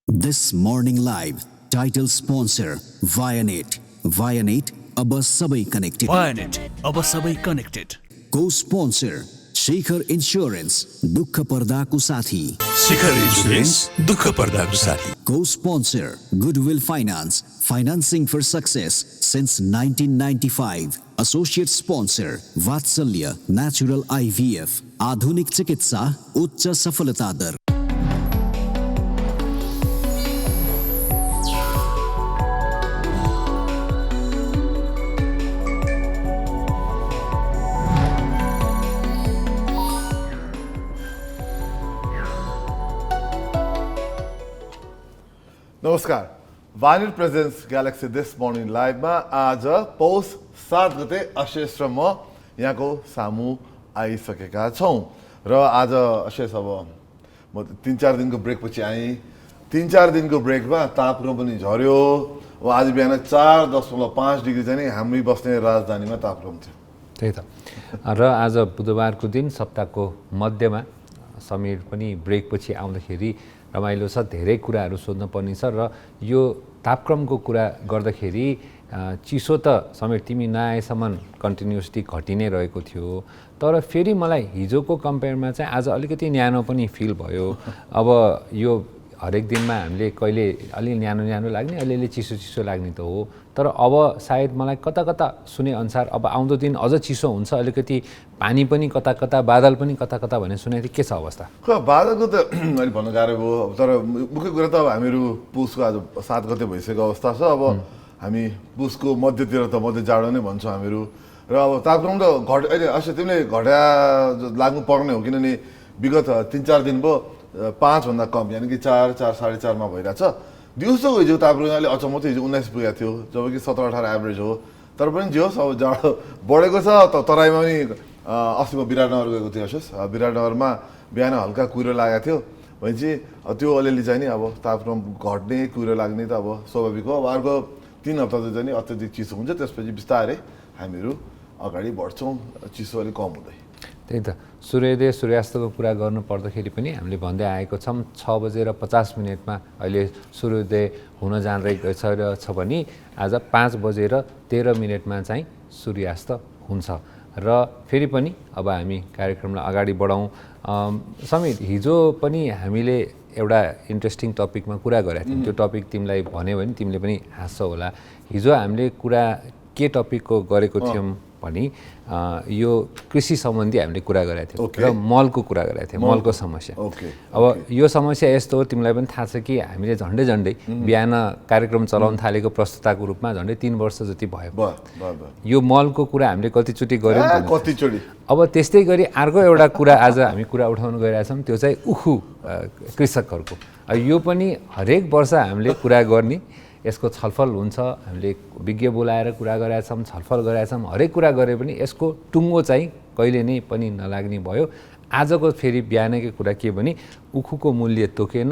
This morning live title sponsor Vianet. Vianet अब सबै connected. Vianet, अब सबै connected. Co-sponsor Shikhar Insurance दुःख पर्दाको साथी. शिखर इन्स्योरेन्स दुःख पर्दाको साथी. Co-sponsor Goodwill Finance, financing for success since 1995. Associate sponsor Vatsalya Natural IVF, आधुनिक चिकित्सा उच्च सफलता दर. नमस्कार. वानिर प्रेजेन्स ग्यालेक्सी दिस मर्निङ लाइभमा आज पौष 7 गते अशेष र म यहाँको सामु आइसकेका छौँ र आज अशेष अब म 3-4 दिनको ब्रेकपछि आएँ. 3-4 दिनको ब्रेकमा तापक्रम पनि झर्यो. अब आज बिहान 4.5 डिग्री चाहिँ हामी बस्ने राजधानीमा तापक्रम थियो. त्यही त. र आज बुधबारको दिन सप्ताहको मध्यमा समीर पनि ब्रेकपछि आउँदाखेरि रमाइलो छ. धेरै कुराहरू सोध्न पर्ने छ र यो तापक्रमको कुरा गर्दाखेरि चिसो त समीर तिमी नआएसम्म कन्टिन्युसली घटि नै रहेको थियो, तर फेरि मलाई हिजोको कम्पेयरमा चाहिँ आज अलिकति न्यानो पनि फिल भयो. अब यो हरेक दिनमा हामीले कहिले अलि न्यानो न्यानो लाग्ने, अलिअलि चिसो चिसो लाग्ने त हो, तर अब सायद मलाई कता कता सुने अनुसार अब आउँदो दिन अझ चिसो हुन्छ, अलिकति पानी पनि कता कता, बादल पनि कता कता भन्ने सुनेको थिएँ. के छ अवस्था? बादलको त अलिक भन्न गाह्रो भयो, तर मुख्य कुरा त अब हामीहरू पुसको आज 7 गते भइसकेको अवस्था छ. अब हामी पुसको मध्यतिर त मध्य जाडो नै भन्छौँ हामीहरू. र अब तापक्रम त अहिले तिमीले घटा लाग्नु पर्ने हो, किनभने विगत 3-4 दिन भयो 5 भन्दा कम, यानि कि 4, 4, 4.5 भइरहेछ. दिउँसोको हिजो तापक्रम अहिले अचम्म थियो, हिजो 19 पुगेको थियो, जब कि 17-18 एभरेज हो. तर पनि जे होस् अब जाडो बढेको छ. तराईमा पनि अस्ति म विराटनगर गएको थिएँ. अशेष विराटनगरमा बिहान हल्का कुहिरो लागेको थियो भनेपछि त्यो अलिअलि चाहिँ नि अब तापक्रम घट्ने, कुहिरो लाग्ने त अब स्वाभाविक हो. अब अर्को 3 हप्ता चाहिँ नि अत्यधिक चिसो हुन्छ, त्यसपछि बिस्तारै हामीहरू अगाडि बढ्छौँ, चिसो अलिक कम हुँदै. त्यही त. सूर्योदय सूर्यास्तको कुरा गर्नु पर्दाखेरि पनि हामीले भन्दै आएको छौँ 6:50 अहिले सूर्योदय हुन जाँदैछ भने आज 5:13 चाहिँ सूर्यास्त हुन्छ. र फेरि पनि अब हामी कार्यक्रमलाई अगाडि बढाउँ. समीर, हिजो पनि हामीले एउटा इन्ट्रेस्टिङ टपिकमा कुरा गरेका थियौँ. त्यो टपिक तिमीलाई भन्यो भने तिमीले पनि हाँस्छौ होला. हिजो हामीले कुरा के टपिकको गरेको थियौँ भने यो कृषि सम्बन्धी हामीले कुरा गरेका थियौँ र मलको कुरा गरेका थियौँ, मलको समस्या. अब यो समस्या यस्तो हो, तिमीलाई पनि थाहा छ कि हामीले झन्डै बिहान कार्यक्रम चलाउन थालेको प्रस्तुताको रूपमा झन्डै 3 वर्ष जति भयो. यो मलको कुरा हामीले कतिचोटि गऱ्यौँ, कतिचोटि. अब त्यस्तै गरी अर्को एउटा कुरा आज हामी कुरा उठाउन गइरहेछौँ, त्यो चाहिँ उखु कृषकहरूको. यो पनि हरेक वर्ष हामीले कुरा गर्ने, यसको छलफल हुन्छ. हामीले विज्ञ बोलाएर कुरा गरेका छौँ, छलफल गरेका छौँ. हरेक कुरा गरे पनि यसको टुङ्गो चाहिँ कहिले नै पनि नलाग्ने भयो. आजको फेरि बिहानकै कुरा के भने उखुको मूल्य तोकेन,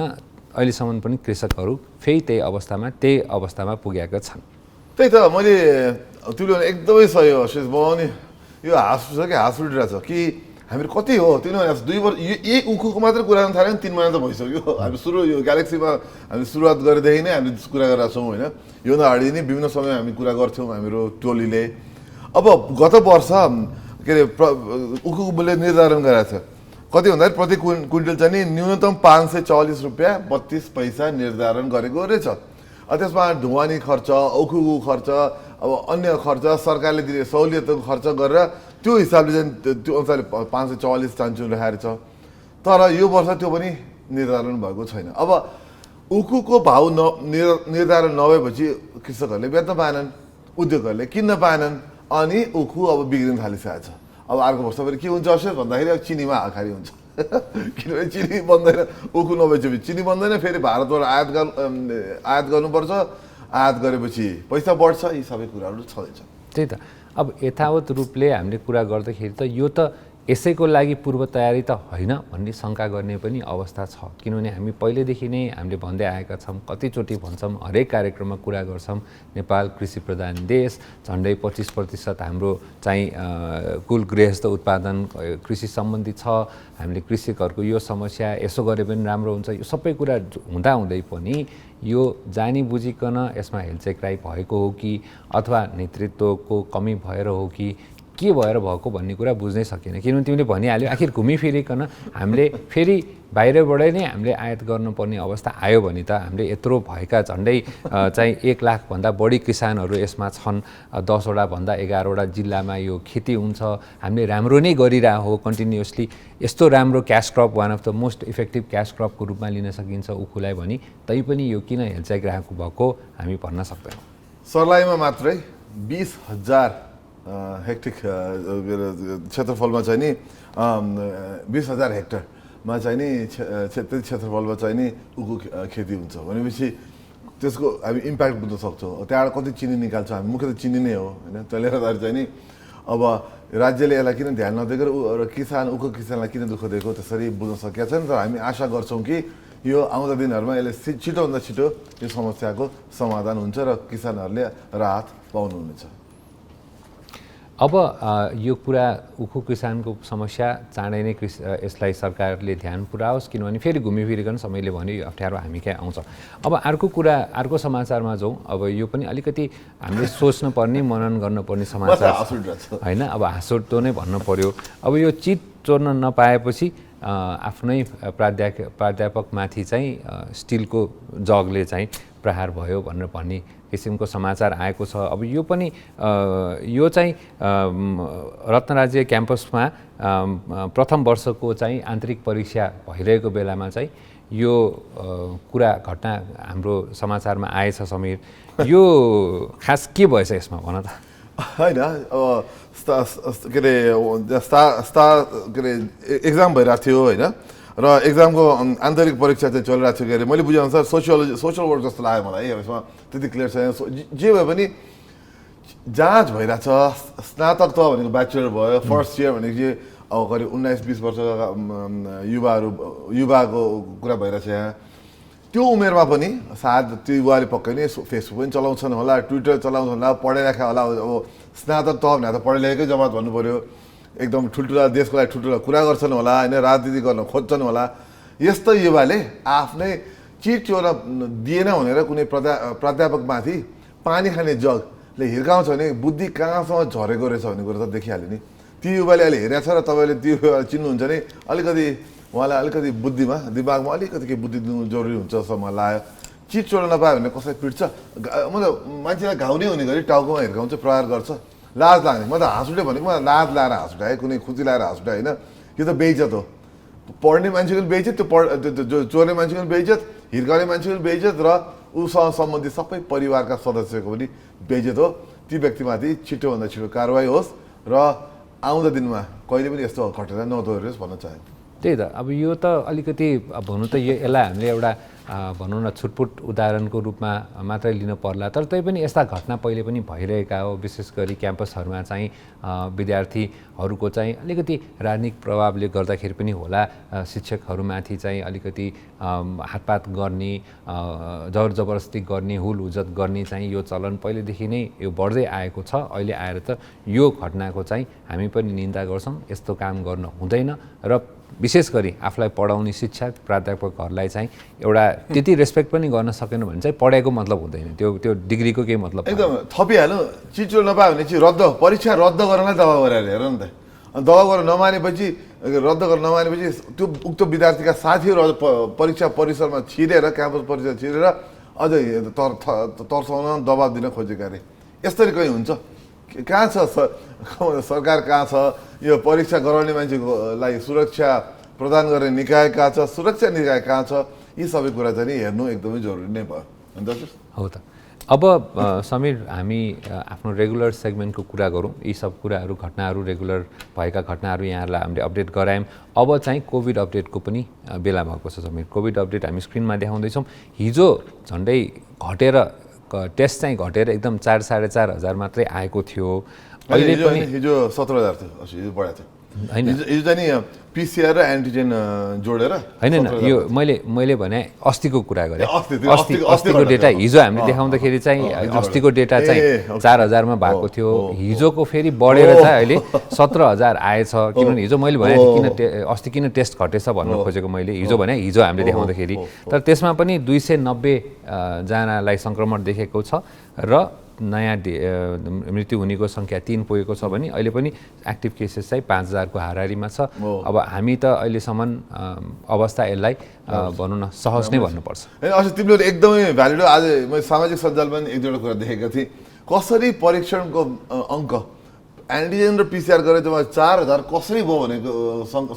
अहिलेसम्म पनि कृषकहरू फेरि त्यही अवस्थामा पुगेका छन्. त्यही त मैले तिमीले एकदमै सही हो अशेष. म नि यो हाँस उठिरहेछ कि हामीहरू कति हो तिनीहरू 2 वर्ष यही उखुको मात्र कुरा गर्न थाल्यो भने 3 महिना त भइसक्यो. हामी यो ग्यालेक्सीमा हामी सुरुवात गरेदेखि नै हामीले कुरा गरेका छौँ होइन. योभन्दा अगाडि नै विभिन्न समय हामी कुरा गर्थ्यौँ हामीहरू टोलीले. अब गत वर्ष के अरे उखुको मूल्य निर्धारण गरेको थियो. कति भन्दाखेरि प्रति क्विन्टल चाहिँ नि न्यूनतम 544 रुपियाँ 32 पैसा निर्धारण गरेको रहेछ. त्यसमा ढुवानी खर्च, उखुको खर्च, अब अन्य खर्च, सरकारले दिने सहुलियतको खर्च गरेर त्यो हिसाबले चाहिँ त्यो अनुसारले 544 चान्चु राखेको छ. तर यो वर्ष त्यो पनि निर्धारण भएको छैन. अब उखुको भाउ निर्धारण नभएपछि कृषकहरूले बेच्न पाएनन्, उद्योगहरूले किन्न पाएनन्, अनि उखु अब बिग्रिन थालिसकेको छ. अब अर्को वर्ष फेरि के हुन्छ अशेष भन्दाखेरि अब चिनीमा हाकारी हुन्छ. किनभने चिनी बन्दैन, उखु नभएपछि चिनी बन्दैन, फेरि भारतबाट आयात गर्नुपर्छ. आयात गरेपछि पैसा बढ्छ. यी सबै कुराहरू छँदैछ. त्यही त. अब यथावत रूपले हामीले कुरा गर्दाखेरि त यो त यसैको लागि पूर्व तयारी त होइन भन्ने शङ्का गर्ने पनि अवस्था छ। किनभने हामी पहिलेदेखि नै हामीले भन्दै आएका छौँ, कतिचोटि भन्छौँ, हरेक कार्यक्रममा कुरा गर्छौँ, नेपाल कृषि प्रधान देश, झन्डै 25% हाम्रो चाहिँ कुल गृहस्थ उत्पादन कृषि सम्बन्धी छ। हामीले कृषकहरूको यो समस्या यसो गरे पनि राम्रो हुन्छ, यो सबै कुरा हुँदाहुँदै पनि यो जानी बुझिकन यसमा हेलचेक्राइ भएको हो कि अथवा नेतृत्वको कमी भएर हो कि के भएर भएको भन्ने कुरा बुझ्नै सकिएन। किनभने तिमीले भनिहाल्यो, आखिर घुमिफिरिकन हामीले फेरि बाहिरबाटै नै हामीले आयात गर्नुपर्ने अवस्था आयो भने त हामीले यत्रो भएका झन्डै चाहिँ 1 लाखभन्दा बढी किसानहरू यसमा छन्, 10वटा भन्दा 11वटा जिल्लामा यो खेती हुन्छ, हामीले राम्रो नै गरिरहेको हो कन्टिन्युसली। यस्तो राम्रो cash crop, one of the most effective cash क्रपको रूपमा लिन सकिन्छ उखुलाई भनी तैपनि यो किन हेलचाइरहेको भएको हामी भन्न सक्दैनौँ। सर्लाहीमा मात्रै 20,000 हेक्टर क्षेत्रफलमा चाहिँ नि 20,000 हेक्टरमा चाहिँ नि त्यति क्षेत्रफलमा चाहिँ नि उखु खेती हुन्छ भनेपछि त्यसको हामी इम्प्याक्ट बुझ्न सक्छौँ। त्यहाँबाट कति चिनी निकाल्छौँ हामी, मुख्य त चिनी नै हो होइन। त्यसले गर्दाखेरि चाहिँ नि अब राज्यले यसलाई किन ध्यान नदिएको र उखु किसानलाई किन दुःख दिएको त्यसरी बुझ्न सकेका छैन। तर हामी आशा गर्छौँ कि यो आउँदा दिनहरूमा यसले छिटोभन्दा छिटो यो समस्याको समाधान हुन्छ र किसानहरूले राहत पाउनुहुनेछ। अब यो कुरा उखु किसानको समस्या चाँडै नै यसलाई सरकारले ध्यान पुर्याओस्, किनभने फेरि घुमिफिरिकन समयले भन्यो यो अप्ठ्यारो हामी कहाँ आउँछ। अब अर्को समाचारमा जाउँ। अब यो पनि अलिकति हामीले सोच्नु पर्ने, मनन गर्नुपर्ने समाचार होइन। अब हाँसउठ्दो नै भन्नु पर्यो। अब यो चिट चोर्न नपाएपछि आफ्नै प्राध्यापकमाथि चाहिँ स्टिलको जगले चाहिँ प्रहार भयो भनेर भन्ने किसिमको समाचार आएको छ। अब यो पनि यो चाहिँ रत्नराज्य क्याम्पसमा प्रथम वर्षको चाहिँ आन्तरिक परीक्षा भइरहेको बेलामा चाहिँ यो कुरा घटना हाम्रो समाचारमा आएछ। समीर, यो खास के भएछ यसमा भन त? होइन, अब के अरे एक्जाम भइरहेको थियो होइन, र एक्जामको आन्तरिक परीक्षा चाहिँ चलिरहेको थियो। के अरे मैले बुझेअनुसार सोसियल वर्क जस्तो लाग्यो मलाई। यसमा त्यति क्लियर छैन। जे भए पनि जाँच भइरहेछ। स्नातक त भनेको ब्याचलर भयो, फर्स्ट इयर भनेको चाहिँ अब करिब 19-20 वर्षका युवाको कुरा भइरहेछ यहाँ। त्यो उमेरमा पनि सायद त्यो युवाले पक्कै नै फेसबुक पनि चलाउँछन् होला, ट्विटर चलाउँछन् होला, पढाइराखेका होला। अब स्नातक त भने त पढाइलेखेकै जमात भन्नु पऱ्यो, एकदम ठुल्ठुला देशको लागि ठुल्ठुला कुरा गर्छन् होला होइन, राजनीति गर्न खोज्छन् होला। यस्तो युवाले आफ्नै चिट चोर्न दिएन भनेर कुनै प्राध्यापकमाथि पानी खाने जगले हिर्काउँछ भने बुद्धि कहाँसम्म झरेको रहेछ भन्ने कुरो त देखिहाल्यो नि। त्यो युवाले अहिले हेरेको छ र तपाईँले त्यो चिन्नुहुन्छ नि, अलिकति उहाँलाई अलिकति बुद्धिमा दिमागमा अलिकति केही बुद्धि दिनु जरुरी हुन्छ जस्तो मलाई लाग्यो। चिट चोर्न नपायो भने कसै पिट्छ, मतलब मान्छेलाई घाउने हुने गरी टाउकोमा हिर्काउँछ, प्रहार गर्छ, लाज लाग्ने। म त हाँसउठे भनेको मलाई लाज लाएर हाँसउठाएँ, कुनै खुसी लाएर हाँसउठाएँ होइन। यो त बेइज्जत हो। पढ्ने मान्छेको बेइज्जत, त्यो चोर्ने मान्छेको बेइज्जत, हिर्काउने मान्छेको बेइज्जत र उसँग सम्बन्धित सबै परिवारका सदस्यको पनि बेइज्जत हो। ती व्यक्तिमाथि छिटोभन्दा छिटो कारवाही होस् र आउँदा दिनमा कहिले पनि यस्तो घटना नदोहोरियोस् भन्न चाहे। त्यही त। अब यो त अलिकति भनौँ त यसलाई हामीले एउटा भनौँ न छुटपुट उदाहरणको रूपमा मात्रै लिन पर्ला। तर तैपनि यस्ता घटना पहिले पनि भइरहेका हो। विशेष गरी क्याम्पसहरूमा चाहिँ विद्यार्थीहरूको चाहिँ अलिकति राजनीतिक प्रभावले गर्दाखेरि पनि होला, शिक्षकहरूमाथि चाहिँ अलिकति हातपात गर्ने, जबरजस्ती गर्ने, हुल हुज्जत गर्ने चाहिँ यो चलन पहिलेदेखि नै यो बढ्दै आएको छ। अहिले आएर त यो घटनाको चाहिँ हामी पनि निन्दा गर्छौँ। यस्तो काम गर्न हुँदैन र विशेष गरी आफूलाई पढाउने शिक्षक प्राध्यापकहरूलाई चाहिँ एउटा त्यति रेस्पेक्ट पनि गर्न सकेन भने चाहिँ पढाइको मतलब हुँदैन, त्यो डिग्रीको केही मतलब एकदम थपिहाल्नु। चिट चोर्न नपायो भने चाहिँ परीक्षा रद्द गर्नलाई दबाब गरेर हेर नि त। दबाब गरेर नमानेपछि, रद्द गर्न नमानेपछि त्यो उक्त विद्यार्थीका साथीहरू अझ परीक्षा परिसरमा छिरेर, क्याम्पस परिसर छिरेर अझै तर्साउन दबाब दिन खोजेका अरे। यसरी कहीँ हुन्छ? कहाँ छ सरकार, कहाँ छ यो परीक्षा गराउने मान्छेको लागि सुरक्षा प्रदान गर्ने निकाय कहाँ छ, सुरक्षा निकाय कहाँ छ? यी सबै कुरा चाहिँ हेर्नु एकदमै जरुरी नै भयो अन्त। हो त। अब समीर, हामी आफ्नो रेगुलर सेगमेन्टको कुरा गरौँ। यी सब कुराहरू, घटनाहरू, रेगुलर भएका घटनाहरू यहाँहरूलाई हामीले अपडेट गरायौँ। अब चाहिँ कोभिड अपडेटको पनि बेला भएको छ समीर। कोभिड अपडेट हामी स्क्रिनमा देखाउँदैछौँ। हिजो झन्डै घटेर टेस्ट चाहिँ घटेर एकदम 4-4.5 हजार मात्रै आएको थियो। अहिले पनि हिजो 17,000 थियो, हिजो बढाएको थियो। होइन। हिजो चाहिँ नि PCR र एन्टिजेन जोडेर होइन यो मैले भने अस्तिको कुरा गरेँ। अस्तिको अस्तिको डेटा हिजो हामीले देखाउँदाखेरि चाहिँ अस्तिको डेटा चाहिँ 4000 मा भएको थियो। हिजोको फेरि बढेर चाहिँ अहिले 17000 आएछ। किनभने हिजो मैले भने अस्ति किन टेस्ट घटेछ भन्नु खोजेको मैले। हिजो भने हिजो हामीले देखाउँदाखेरि तर त्यसमा पनि 290 जनालाई सङ्क्रमण देखेको छ र नयाँ मृत्यु हुनेको सङ्ख्या 3 पुगेको छ भने अहिले पनि एक्टिभ केसेस चाहिँ 5000 को हाराहारीमा छ। अब हामी त अहिलेसम्म अवस्था यसलाई भनौँ न सहज नै भन्नुपर्छ। होइन अस्ति तिमीले एकदमै भ्यालिड। आज मैले सामाजिक सञ्जालमा पनि एक दुईवटा कुरा देखेको थिएँ। कसरी परीक्षणको अङ्क एन्टिजेन र PCR गरेर जम्मा 4000 कसरी भयो भनेको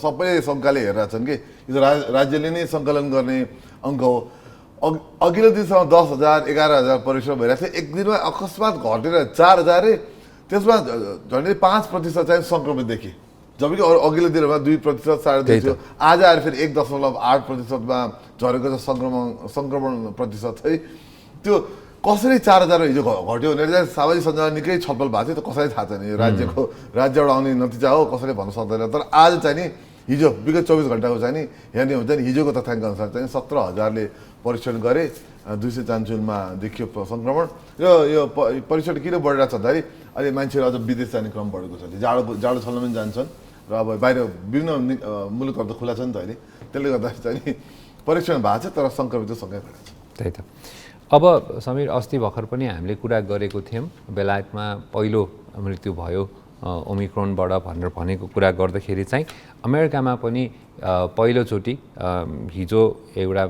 सबैले शङ्काले हेरिरहेछन् कि यो राज्यले नै सङ्कलन गर्ने अङ्क हो। अघिल्लो दिनसम्म 10,000 11,000 परीक्षण भइरहेको थियो। एक दिनमा अकस्मात घटेर 4,000 त्यसमा झन्डै 5% चाहिँ सङ्क्रमित देखे। जबकि अघिल्लो दिनमा 2% 2.5 थियो। आज आएर फेरि 1.8%मा झरेको छ सङ्क्रमण प्रतिशत है। त्यो कसरी 4000 हिजो घट्यो भनेर चाहिँ सामाजिक सञ्जालमा निकै छलफल भएको थियो। त कसैलाई थाहा छैन यो राज्यबाट आउने नतिजा हो, कसैले भन्न सक्दैन। तर आज चाहिँ नि हिजो विगत 24 घण्टाको चाहिँ नि यहाँनिर हुन्छ नि हिजोको तथ्याङ्क अनुसार चाहिँ 17,000ले परीक्षण गरे। 293मा देखियो सङ्क्रमण। र यो परीक्षण किन बढिरहेको छ भन्दाखेरि अहिले मान्छेहरू अझ विदेश जाने क्रम बढेको छ। जाडो छल्न पनि जान्छन् र अब बाहिर विभिन्न मुलुकहरू त खुला छ नि त अहिले। त्यसले गर्दाखेरि चाहिँ नि परीक्षण भएको छ तर सङ्क्रमितको सङ्ख्या बढेको छ। त्यही त। अब समीर अस्ति भर्खर पनि हामीले कुरा गरेको थियौँ बेलायतमा पहिलो मृत्यु भयो ओमिक्रोनबाट भनेर भनेको कुरा गर्दाखेरि चाहिँ अमेरिकामा पनि पहिलोचोटि हिजो एउटा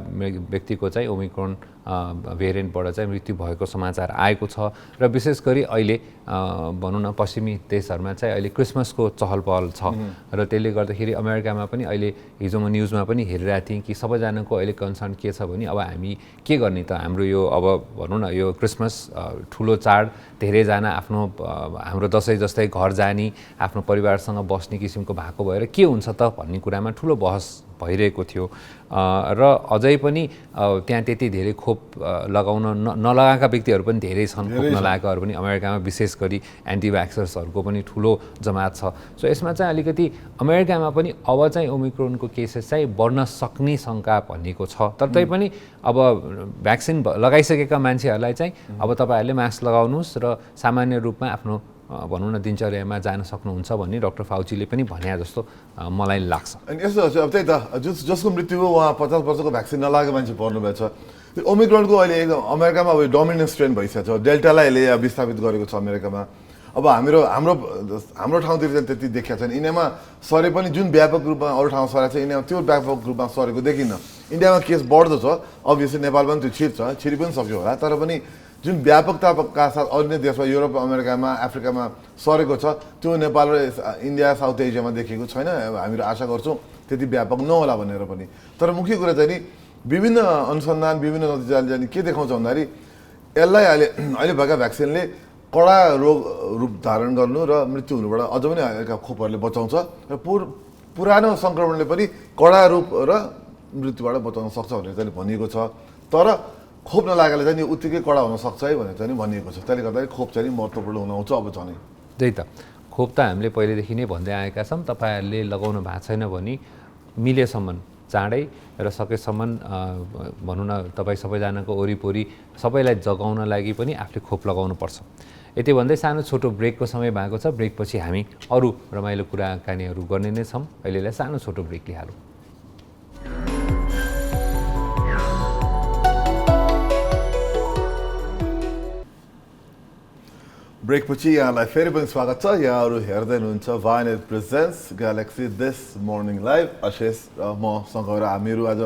व्यक्तिको चाहिँ ओमिक्रोन भेरिएन्टबाट चाहिँ मृत्यु भएको समाचार आएको छ। र विशेष गरी अहिले भनौँ न पश्चिमी देशहरूमा चाहिँ अहिले क्रिसमसको चहल पहल छ र त्यसले गर्दाखेरि अमेरिकामा पनि अहिले हिजो म न्युजमा पनि हेरिरहेको थिएँ कि सबैजनाको अहिले कन्सर्न के छ भने अब हामी के गर्ने त हाम्रो यो अब भनौँ न यो क्रिसमस ठुलो चाड धेरैजना आफ्नो हाम्रो दसैँ जस्तै घर जाने आफ्नो परिवारसँग बस्ने किसिमको भएको भएर के हुन्छ त भन्ने कुरामा ठुलो बहस भइरहेको थियो। र अझै पनि त्यहाँ त्यति धेरै खोप लगाउन नलगाएका व्यक्तिहरू पनि धेरै छन्। खोप नलागेकाहरू पनि अमेरिकामा विशेष गरी एन्टिभ्याक्सर्सहरूको पनि ठुलो जमात छ। सो यसमा चाहिँ अलिकति अमेरिकामा पनि अब चाहिँ ओमिक्रोनको केसेस चाहिँ बढ्न सक्ने शङ्का भनिएको छ। तर तैपनि अब भ्याक्सिन लगाइसकेका मान्छेहरूलाई चाहिँ अब तपाईँहरूले मास्क लगाउनुहोस् र सामान्य रूपमा आफ्नो भनौँ न दिनचर्यामा जान सक्नुहुन्छ भन्ने डाक्टर फाउचीले पनि भने जस्तो मलाई लाग्छ। अनि यस्तो अब त्यही त जसको मृत्यु भयो उहाँ 50 वर्षको भ्याक्सिन नलागेको मान्छे पर्नुभएको छ। त्यो ओमिक्रोनको अहिले एकदम अमेरिकामा अब डोमिनेन्ट स्ट्रेन भइसकेको छ। डेल्टालाई यसले विस्थापित गरेको छ अमेरिकामा। अब हाम्रो ठाउँतिर चाहिँ त्यति देखिएको छैन। इन्डियामा सरे पनि जुन व्यापक रूपमा अरू ठाउँमा सरेको छ इन्डियामा त्यो व्यापक रूपमा सरेको देखिन्न। इन्डियामा केस बढ्दो छ अभियसली। नेपाल पनि त्यो छिरि पनि सक्यो होला। तर पनि जुन व्यापकताका साथ अन्य देशमा युरोप अमेरिकामा अफ्रिकामा सरेको छ त्यो नेपाल र इन्डिया साउथ एसियामा देखेको छैन। हामीहरू आशा गर्छौँ त्यति व्यापक नहोला भनेर पनि। तर मुख्य कुरा चाहिँ नि विभिन्न अनुसन्धान विभिन्न नतिजाले चाहिँ के देखाउँछ भन्दाखेरि यसलाई अहिले भएका भ्याक्सिनले कडा रोग रूप धारण गर्नु र मृत्यु हुनुबाट अझ पनि खोपहरूले बचाउँछ र पुरानो सङ्क्रमणले पनि कडा रूप र मृत्युबाट बचाउन सक्छ भनेर चाहिँ भनिएको छ। तर खोप नलागेले चाहिँ उत्तिकै कडा हुन सक्छ है भनेर चाहिँ भनिएको छ। त्यसले गर्दाखेरि खोप चाहिँ महत्त्वपूर्ण हुन आउँछ अब झनै। त्यही त खोप त हामीले पहिलेदेखि नै भन्दै आएका छौँ। तपाईँहरूले लगाउनु भएको छैन भने मिलेसम्म चाँडै र सकेसम्म भनौँ न तपाईँ सबैजनाको वरिपरि सबैलाई जगाउन लागि पनि आफूले खोप लगाउनुपर्छ। यति भन्दै सानो छोटो ब्रेकको समय भएको छ। ब्रेकपछि हामी अरू रमाइलो कुराकानीहरू गर्ने नै छौँ। अहिलेलाई सानो छोटो ब्रेक लिइहालौँ। ब्रेकपछि यहाँलाई फेरि पनि स्वागत छ। यहाँहरू हेर्दै हुनुहुन्छ Vianet presents galaxy this morning live. Ashesh र मसँग र हामीहरू आज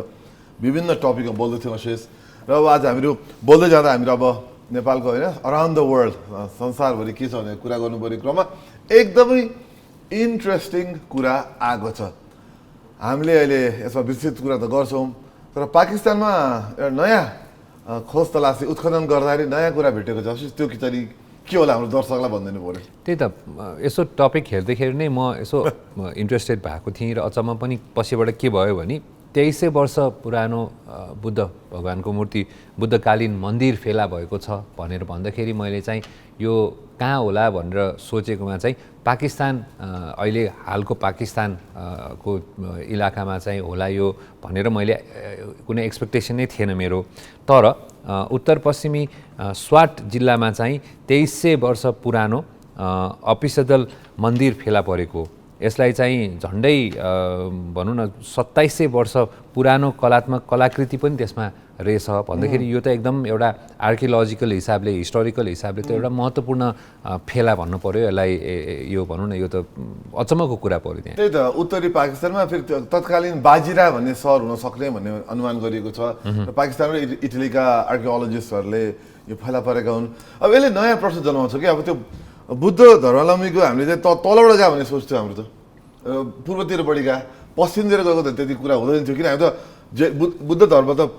विभिन्न टपिकमा बोल्दैथ्यौँ अशेष। र अब आज हामीहरू बोल्दै जाँदा हामीहरू अब नेपालको होइन अराउन्ड द वर्ल्ड संसारभरि के छ भने कुरा गर्नुपर्ने क्रममा एकदमै इन्ट्रेस्टिङ कुरा आएको छ। हामीले अहिले यसमा विस्तृत कुरा त गर्छौँ तर पाकिस्तानमा एउटा नयाँ खोज तलासी उत्खनन गर्दाखेरि नयाँ कुरा भेटेको छ। त्यो किचरी के होला हाम्रो दर्शकलाई भनिदिनु पऱ्यो। त्यही त यसो टपिक हेर्दाखेरि नै म यसो इन्ट्रेस्टेड भएको थिएँ र अचम्म पनि पछिबाट के भयो भने 2300 वर्ष पुरानो बुद्ध भगवानको मूर्ति बुद्धकालीन मन्दिर फेला भएको छ भनेर भन्दाखेरि मैले चाहिँ यो कहाँ होला भनेर सोचेकोमा चाहिँ पाकिस्तान अहिले हालको पाकिस्तान को इलाकामा चाहिँ होला यो भनेर मैले कुनै एक्सपेक्टेसन नै थिएन मेरो। तर उत्तर पश्चिमी स्वाट जिल्लामा चाहिँ 2300 वर्ष पुरानो अपिसदल मन्दिर फेला परेको, यसलाई चाहिँ झन्डै भनौँ न 2700 वर्ष पुरानो कलात्मक कलाकृति पनि त्यसमा रहेछ भन्दाखेरि यो त एकदम एउटा आर्कियोलोजिकल हिसाबले हिस्टोरिकल हिसाबले त एउटा महत्त्वपूर्ण फेला भन्नु पर्यो यसलाई। यो भनौँ न यो त अचम्मको कुरा पर्यो त्यहाँ। त्यही त उत्तरी पाकिस्तानमा फेरि तत्कालीन बाजिरा भन्ने सहर हुन सक्ने भन्ने अनुमान गरिएको छ र पाकिस्तान र इटलीका आर्कियोलोजिस्टहरूले यो फेला परेका हुन्। अब यसले नयाँ प्रश्न जन्माउँछ कि अब त्यो बुद्ध धर्मावलम्बीको हामीले चाहिँ तलबाट गयो भन्ने सोच्थ्यो हाम्रो त, पूर्वतिर बढी गए पश्चिमतिर गएको त त्यति कुरा हुँदैन थियो। किन हामी त बुद्ध धर्म त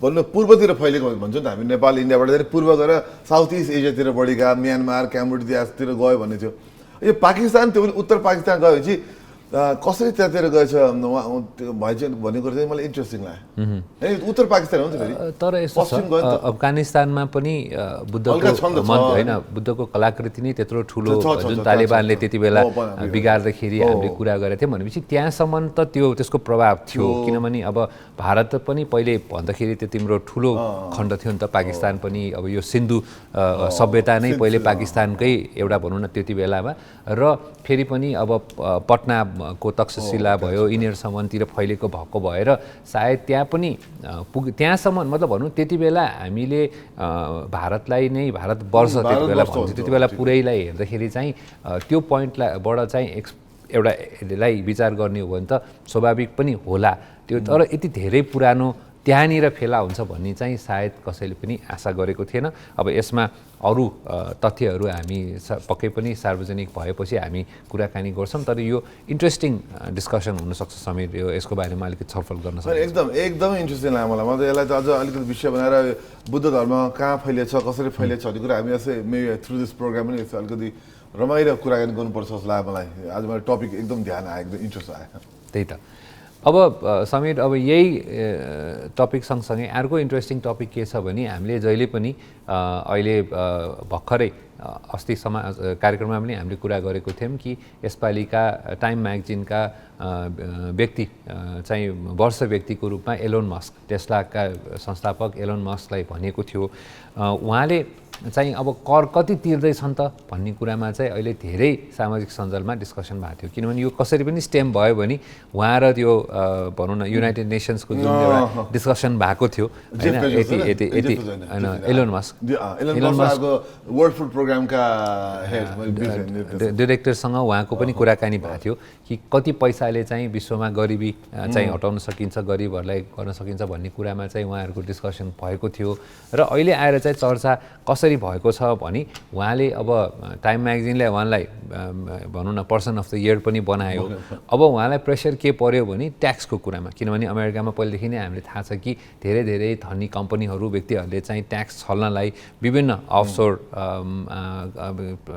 भन्नु पूर्वतिर फैलेको भन्छौँ नि त, हामी नेपाल इन्डियाबाट चाहिँ पूर्व गएर साउथ इस्ट एसियातिर बढी गयो, म्यानमार क्याम्बोडियातिर गयो भन्ने थियो। यो पाकिस्तान त्यो पनि उत्तर पाकिस्तान गयो भने चाहिँ कसरी त्यहाँतिर गएछ भाइ चाहिँ भन्ने कुरा चाहिँ मलाई इन्ट्रेस्टिङ लाग्यो। उत्तर पाकिस्तान हो नि त फेरि, तर यसो छ अफगानिस्तानमा पनि बुद्धको होइन बुद्धको कलाकृति नै त्यत्रो ठुलो जुन तालिबानले त्यति बेला बिगार्दाखेरि हामीले कुरा गरेका थियौँ भनेपछि त्यहाँसम्म त त्यसको प्रभाव थियो। किनभने अब भारत पनि पहिले भन्दाखेरि त्यो तिम्रो ठुलो खण्ड थियो नि त, पाकिस्तान पनि अब यो सिन्धु सभ्यता नै पहिले पाकिस्तानकै एउटा भनौँ न त्यति बेलामा, र फेरि पनि अब पटनाको तक्षशिला भयो यिनीहरूसम्मतिर फैलेको भएको भएर सायद त्यहाँ पनि त्यहाँसम्म मतलब भनौँ त्यति बेला हामीले भारतलाई नै भारतवर्ष त्यति बेला भन्छौँ, त्यति बेला पुरैलाई हेर्दाखेरि चाहिँ त्यो पोइन्टबाट चाहिँ एउटा यसलाई विचार गर्ने हो भने त स्वाभाविक पनि होला त्यो। तर यति धेरै पुरानो त्यहाँनिर फेला हुन्छ भन्ने चाहिँ सायद कसैले पनि आशा गरेको थिएन। अब यसमा अरू तथ्यहरू हामी पक्कै पनि सार्वजनिक भएपछि हामी कुराकानी गर्छौँ, तर यो इन्ट्रेस्टिङ डिस्कसन हुनसक्छ समीर, यो यसको बारेमा अलिकति छलफल गर्न सक्छ। एकदमै इन्ट्रेस्टिङ लाग्यो मलाई। म त यसलाई त अझ अलिकति विषय बनाएर बुद्ध धर्म कहाँ फैलिएछ कसरी फैलिएछ भन्ने कुरा हामी यसै मेबी थ्रु दिस प्रोग्राम पनि यसो अलिकति रमाइलो कुराकानी गर्नुपर्छ जस्तो लाग्यो मलाई। आज मलाई टपिक एकदम ध्यान आयो, एकदम इन्ट्रेस्ट आयो। त्यही त अब समीर अब यही टपिक सँगसँगै अर्को इन्ट्रेस्टिङ टपिक के छ भने हामीले जहिले पनि अहिले भर्खरै अस्ति कार्यक्रममा पनि हामीले कुरा गरेको थियौँ कि यसपालिका टाइम म्यागजिनका व्यक्ति चाहिँ वर्ष व्यक्तिको रूपमा एलोन मस्क टेस्लाका संस्थापक एलोन मस्कलाई भनेको थियो। उहाँले चाहिँ अब कर कति तिर्दैछन् त भन्ने कुरामा चाहिँ अहिले धेरै सामाजिक सञ्जालमा डिस्कसन भएको थियो। किनभने यो कसरी पनि स्टेम भयो भने उहाँ र त्यो भनौँ न युनाइटेड नेसन्सको जुन एउटा डिस्कसन भएको थियो होइन एलोन मस्क वर्ल्ड फुड प्रोग्रामका डिरेक्टरसँग उहाँको पनि कुराकानी भएको थियो कि कति पैसाले चाहिँ विश्वमा गरिबी चाहिँ हटाउन सकिन्छ, गरिबहरूलाई गर्न सकिन्छ भन्ने कुरामा चाहिँ उहाँहरूको डिस्कसन भएको थियो। र अहिले आएर चाहिँ चर्चा कसरी भएको छ भने उहाँले अब टाइम म्यागजिनले उहाँलाई भनौँ न पर्सन अफ द इयर पनि बनायो। अब उहाँलाई प्रेसर के पर्यो भने ट्याक्सको कुरामा, किनभने अमेरिकामा पहिलेदेखि नै हामीले थाहा छ कि धेरै धेरै धनी कम्पनीहरू व्यक्तिहरूले चाहिँ ट्याक्स छल्नलाई विभिन्न अफसोर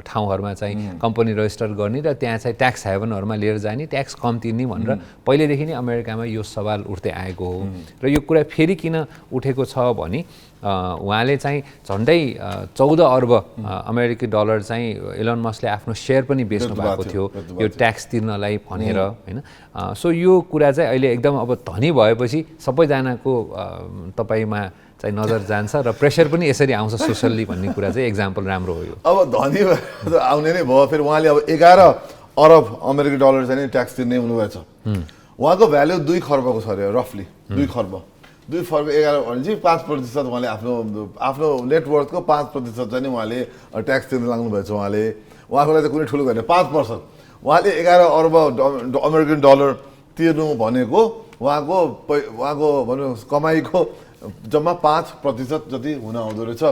ठाउँहरूमा चाहिँ कम्पनी रेजिस्टर गर्ने र त्यहाँ चाहिँ ट्याक्स हेभनहरूमा लिएर जाने, ट्याक्स कम तिर्ने भनेर पहिलेदेखि नै अमेरिकामा यो सवाल उठ्दै आएको हो। र यो कुरा फेरि किन उठेको छ भने उहाँले चाहिँ झन्डै 14 अर्ब अमेरिकी डलर चाहिँ एलोन मस्कले आफ्नो सेयर पनि बेच्नु भएको थियो यो ट्याक्स तिर्नलाई भनेर होइन। सो यो कुरा चाहिँ अहिले एकदम अब धनी भएपछि सबैजनाको तपाईँमा चाहिँ नजर जान्छ र प्रेसर पनि यसरी आउँछ सोसल्ली भन्ने कुरा चाहिँ एक्जाम्पल राम्रो हो। यो अब धनी आउने नै भयो, फेरि उहाँले अब 11 अरब अमेरिकी डलर चाहिँ ट्याक्स तिर्ने हुनुभएछ। उहाँको भ्याल्यु 2 खर्बको छ अरे, रफली 2 खर्ब 2 खर्ब 11 भनेपछि 5% उहाँले आफ्नो नेटवर्थको 5% चाहिँ उहाँले ट्याक्स तिर्न लाग्नु भएछ। उहाँको लागि चाहिँ कुनै ठुलो होइन 5%। उहाँले 11 अर्ब अमेरिकन डलर तिर्नु भनेको उहाँको भनौँ कमाइको जम्मा 5% जति हुन आउँदो रहेछ।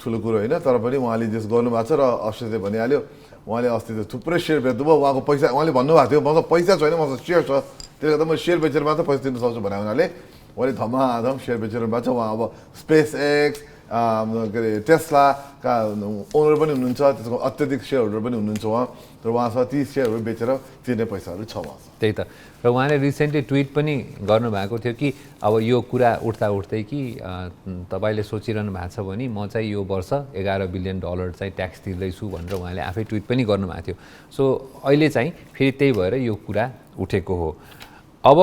ठुलो कुरो होइन, तर पनि उहाँले जस गर्नुभएको छ र अस्ट्रेलियाले भनिहाल्यो। उहाँले अस्ति त थुप्रै सेयर बेच्नुभयो, उहाँको पैसा उहाँले भन्नुभएको थियो मसँग पैसा छैन मसँग सेयर छ, त्यसले गर्दा म सेयर बेचेर मात्र पैसा तिर्न सक्छु भने हुनाले उहाँले धमाधम सेयर बेचेर भएको छ। उहाँ अब स्पेस एक्स के अरे टेस्लाका ओनर पनि हुनुहुन्छ, त्यसको अत्यधिक सेयर होल्डर पनि हुनुहुन्छ उहाँ, तर उहाँसँग ती सेयरहरू बेचेर तिर्ने पैसाहरू छ उहाँसँग। त्यही त, र उहाँले रिसेन्टली ट्विट पनि गर्नुभएको थियो कि अब यो कुरा उठ्दा उठ्दै कि तपाईँले सोचिरहनु भएको छ भने म चाहिँ यो वर्ष $11 बिलियन चाहिँ ट्याक्स तिर्दैछु भनेर उहाँले आफै ट्विट पनि गर्नुभएको थियो। सो अहिले चाहिँ फेरि त्यही भएर यो कुरा उठेको हो। अब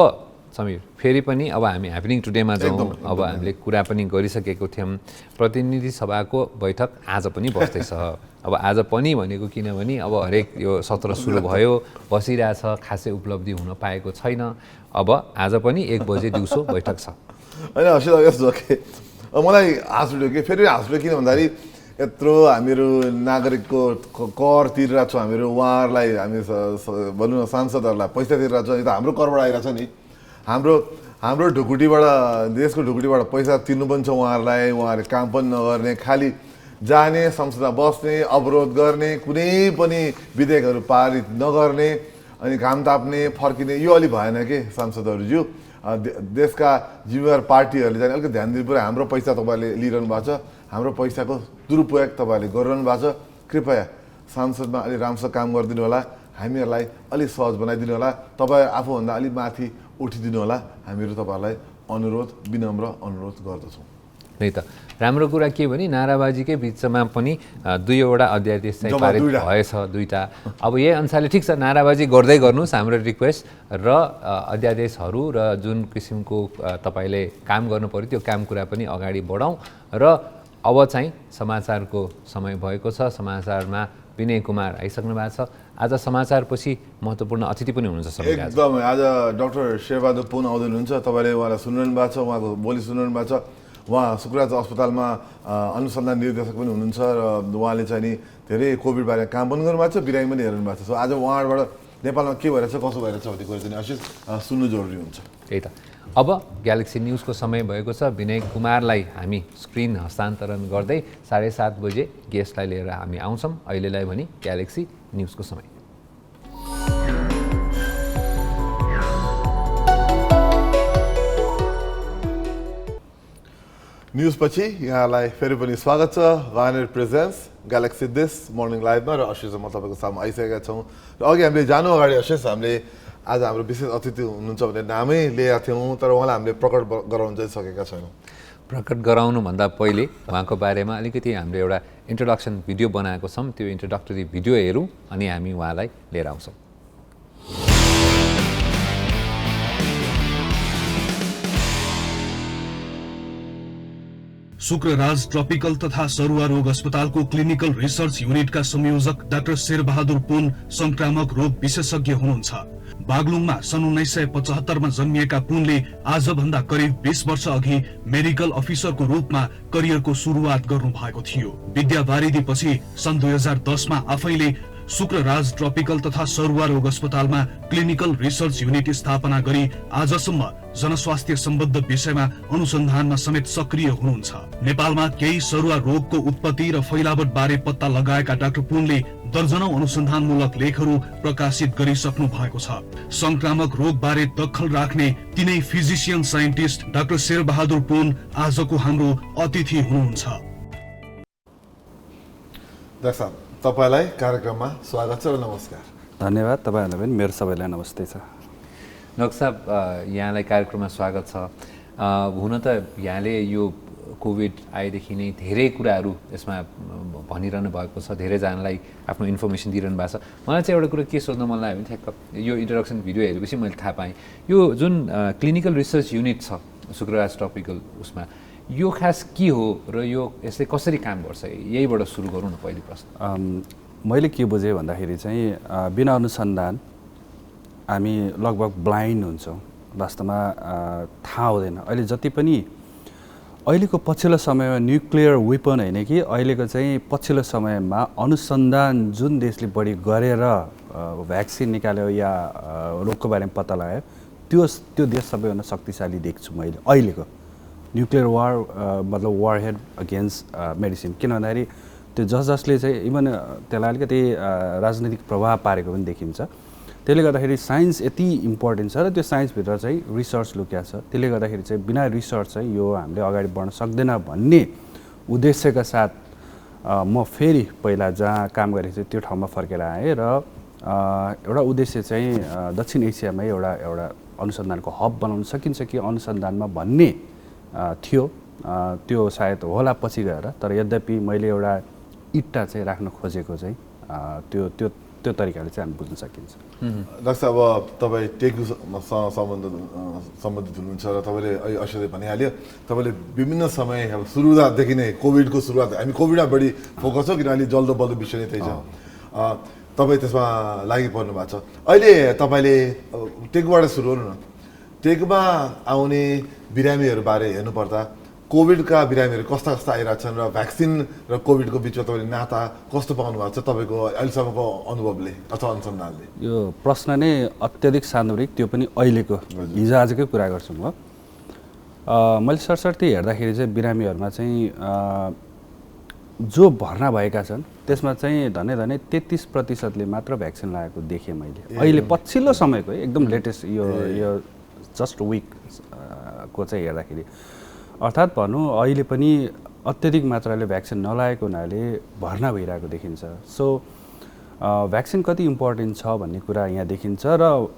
समीर फेरि पनि अब हामी ह्यापनिङ टुडेमा जाउँ। अब हामीले कुरा पनि गरिसकेको थियौँ, प्रतिनिधि सभाको बैठक आज पनि बस्दैछ। अब आज पनि भनेको किनभने अब हरेक यो सत्र सुरु भयो, बसिरहेछ, खासै उपलब्धि हुन पाएको छैन। अब आज पनि 1 बजे दिउँसो बैठक छ। होइन असित यस्तो के मलाई हाँस उठ्यो कि फेरि हाँस उठ्यो किन भन्दाखेरि यत्रो हामीहरू नागरिकको कर तिरिरहेको छौँ, हामीहरू उहाँहरूलाई हामी भनौँ न सांसदहरूलाई पैसा तिरिरहेको छौँ। यो त हाम्रो करबाट आइरहेको छ नि, हाम्रो ढुकुटीबाट, देशको ढुकुटीबाट पैसा तिर्नु पनि छ उहाँहरूलाई। उहाँहरूले काम पनि नगर्ने, खालि जाने, संसदमा बस्ने, अवरोध गर्ने, कुनै पनि विधेयकहरू पारित नगर्ने, अनि घाम ताप्ने, फर्किने, यो अलि भएन के सांसदहरूज्यू। देशका जिम्मेवार पार्टीहरूले चाहिँ अलिकति ध्यान दिनु पऱ्यो। हाम्रो पैसा तपाईँहरूले लिइरहनु भएको छ, हाम्रो पैसाको दुरुपयोग तपाईँहरूले गरिरहनु भएको छ। कृपया सांसदमा अलि राम्रोसँग काम गरिदिनु होला, हामीहरूलाई अलिक सहज बनाइदिनु होला, तपाईँ आफूभन्दा अलिक माथि उठिदिनु होला, हामीहरू तपाईँहरूलाई अनुरोध, विनम्र अनुरोध गर्दछौँ। त्यही त, राम्रो कुरा के भने नाराबाजीकै बिचमा पनि 2वटा अध्यादेश चाहिँ पारित भएछ, 2टा। अब यही अनुसारले ठिक छ, नाराबाजी गर्दै गर्नुहोस् हाम्रो रिक्वेस्ट, र अध्यादेशहरू र जुन किसिमको तपाईँले काम गर्नु पऱ्यो त्यो काम कुरा पनि अगाडि बढाउँ। र अब चाहिँ समाचारको समय भएको छ। समाचारमा विनय कुमार आइसक्नु भएको छ। आज समाचारपछि महत्त्वपूर्ण अतिथि पनि हुनुहुन्छ सबै। एकदमै आज डाक्टर शेरबहादुर पुन आउँदै हुनुहुन्छ। तपाईँले उहाँलाई सुनिरहनु भएको छ, उहाँको बोली सुनिरहनु भएको छ। उहाँ शुक्रराज अस्पतालमा अनुसन्धान निर्देशक पनि हुनुहुन्छ र उहाँले चाहिँ नि धेरै कोभिडबारे काम पनि गर्नुभएको छ, बिरामी पनि हेर्नु भएको छ। सो आज उहाँबाट नेपालमा के भइरहेछ, कसो भइरहेछ भन्ने कुरा चाहिँ आशिष सुन्नु जरुरी हुन्छ। त्यही त, अब ग्यालेक्सी न्युजको समय भएको छ। विनय कुमारलाई हामी स्क्रिन हस्तान्तरण गर्दै 7:30 बजे गेस्टलाई लिएर हामी आउँछौँ। अहिलेलाई भने ग्यालेक्सी न्युजको समय। न्युजपछि यहाँलाई फेरि पनि स्वागत छ। वायनेट प्रेजेन्स ग्यालेक्सी दिस मर्निङ लाइभमा, र अशिष म तपाईँको सामु आइसकेका छौँ। र अघि हामीले जानु अगाडि अशिष हामीले आज हाम्रो विशेष अतिथि हुनुहुन्छ भन्ने नामै लिएका थियौँ, तर उहाँलाई हामीले प्रकट गराउन चाहिँ सकेका छैनौँ। प्रकट गराउनुभन्दा पहिले उहाँको बारेमा अलिकति हामीले एउटा इन्ट्रोडक्सन भिडियो बनाएको छौँ। त्यो इन्ट्रोडक्टरी भिडियो हेरौँ अनि हामी उहाँलाई लिएर आउँछौँ। शुक्रराज ट्रपिकल तथा सरुवा रोग अस्पतालको क्लिनिकल रिसर्च युनिटका संयोजक डाक्टर शेरबहादुर पुन संक्रामक रोग विशेषज्ञ हुनुहुन्छ। बागलुङमा सन् 1975 मा जन्मिएका पुनले आजभन्दा करिब 20 वर्ष अघि मेडिकल अफिसरको रूपमा करियरको सुरुवात गर्नु भएको थियो। विद्यावारिधीपछि सन् 2010 मा आफैले शुक्रराज ट्रपिकल तथा सरुवा रोग अस्पतालमा क्लिनिकल रिसर्च युनिट स्थापना गरी आजसम्म जनस्वास्थ्य सम्बद्ध विषयमा अनुसन्धानमा समेत सक्रिय हुनुहुन्छ। नेपालमा केही सरुवा रोगको उत्पत्ति र फैलावट बारे पत्ता लगाएका डाक्टर पुनले दर्जनौं अनुसन्धानमूलक लेखहरू प्रकाशित गरिसक्नु भएको छ। संक्रामक रोग बारे दखल राख्ने तिनै फिजिशियन साइन्टिस्ट डाक्टर शेरबहादुर पुन आजको हाम्रो अतिथि हुनुहुन्छ। डाक्टर तपाईलाई कार्यक्रममा स्वागत छ र नमस्कार। धन्यवाद। तपाईहरुलाई पनि मेरो सबैलाई नमस्ते छ। डाक्टर साहब, यहाँलाई कार्यक्रममा स्वागत छ। हुन त यहाँले यो कोभिड आएदेखि नै धेरै कुराहरू यसमा भनिरहनु भएको छ, धेरैजनालाई आफ्नो इन्फर्मेसन दिइरहनु भएको छ। मलाई चाहिँ एउटा कुरा के सोध्न मन लाग्यो भने ठ्याक्क यो इन्ट्रोडक्सन भिडियो हेरेपछि मैले थाहा पाएँ, यो जुन क्लिनिकल रिसर्च युनिट छ शुक्रराज ट्रपिकल, उसमा यो खास के हो र यो यसले कसरी काम गर्छ, यहीबाट सुरु गरौँ न पहिलो प्रश्न। मैले के बुझेँ भन्दाखेरि चाहिँ बिना अनुसन्धान हामी लगभग ब्लाइन्ड हुन्छौँ, वास्तवमा थाहा हुँदैन। अहिले जति पनि अहिलेको पछिल्लो समयमा न्युक्लियर वेपन होइन कि अहिलेको चाहिँ पछिल्लो समयमा अनुसन्धान जुन देशले बढी गरेर भ्याक्सिन निकाल्यो या रोगको बारेमा पत्ता लगायो, त्यो देश सबैभन्दा शक्तिशाली देख्छु मैले अहिलेको। न्युक्लियर वार मतलब वारहेड अगेन्स्ट मेडिसिन, किन भन्दाखेरि त्यो जसले चाहिँ इभन त्यसलाई अलिकति राजनैतिक प्रभाव पारेको पनि देखिन्छ। त्यसले गर्दाखेरि साइन्स यति इम्पोर्टेन्ट छ र त्यो साइन्सभित्र चाहिँ रिसर्च लुक्या छ। त्यसले गर्दाखेरि चाहिँ बिना रिसर्च चाहिँ यो हामीले अगाडि बढ्न सक्दैन भन्ने उद्देश्यका साथ म फेरि पहिला जहाँ काम गरेको थिएँ त्यो ठाउँमा फर्केर आएँ र एउटा उद्देश्य चाहिँ दक्षिण एसियामै एउटा अनुसन्धानको हब बनाउन सकिन्छ कि अनुसन्धानमा भन्ने थियो। त्यो सायद होला पछि गएर, तर यद्यपि मैले एउटा इट्टा चाहिँ राख्न खोजेको चाहिँ त्यो तरिकाले चाहिँ हामी बुझ्न सकिन्छ। डाक्टर साहब, अब तपाईँ टेकुसँग सम्बन्धित हुनुहुन्छ र तपाईँले अहिले अवसरले भनिहाल्यो, तपाईँले विभिन्न समय अब सुरुवातदेखि नै कोभिडको सुरुवात, हामी कोभिडमा बढी फोकस हो किनभने जल्दो बल्दो विषय नै त्यही छ। तपाईँ त्यसमा लागि पर्नु भएको छ। अहिले तपाईँले टेकुबाट सुरु गर्नु न, टेकुमा आउने बिरामीहरूबारे हेर्नुपर्दा कोभिडका बिरामीहरू कस्ता आइरहेछन् र भ्याक्सिन र कोभिडको बिचमा तपाईँले नाता कस्तो पाउनु भएको छ तपाईँको अहिलेसम्मको अनुभवले अथवा अनुसन्धानले? यो प्रश्न नै अत्यधिक सान्दर्भिक, त्यो पनि अहिलेको हिजो आजकै कुरा गर्छु म। मैले सरसर्ती हेर्दाखेरि चाहिँ बिरामीहरूमा चाहिँ जो भर्ना भएका छन् त्यसमा चाहिँ धनै 33% मात्र भ्याक्सिन लगाएको देखेँ मैले अहिले पछिल्लो समयको एकदम लेटेस्ट यो जस्ट विक को चाहिँ हेर्दाखेरि। अर्थात् भनौँ अहिले पनि अत्यधिक मात्राले भ्याक्सिन नलागेको हुनाले भर्ना भइरहेको देखिन्छ। सो भ्याक्सिन कति इम्पोर्टेन्ट छ भन्ने कुरा यहाँ देखिन्छ। र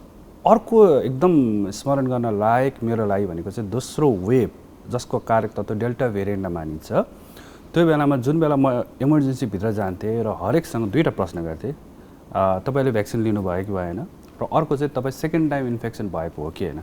अर्को एकदम स्मरण गर्न लायक मेरो लागि भनेको चाहिँ दोस्रो वेभ जसको कारक तत्त्व डेल्टा भेरिएन्टमा मानिन्छ। त्यो बेलामा जुन बेला म इमर्जेन्सीभित्र जान्थेँ र हरेकसँग दुईवटा प्रश्न गर्थेँ, तपाईँले भ्याक्सिन लिनुभयो कि भएन, र अर्को चाहिँ तपाईँ सेकेन्ड टाइम इन्फेक्सन भएको हो कि होइन।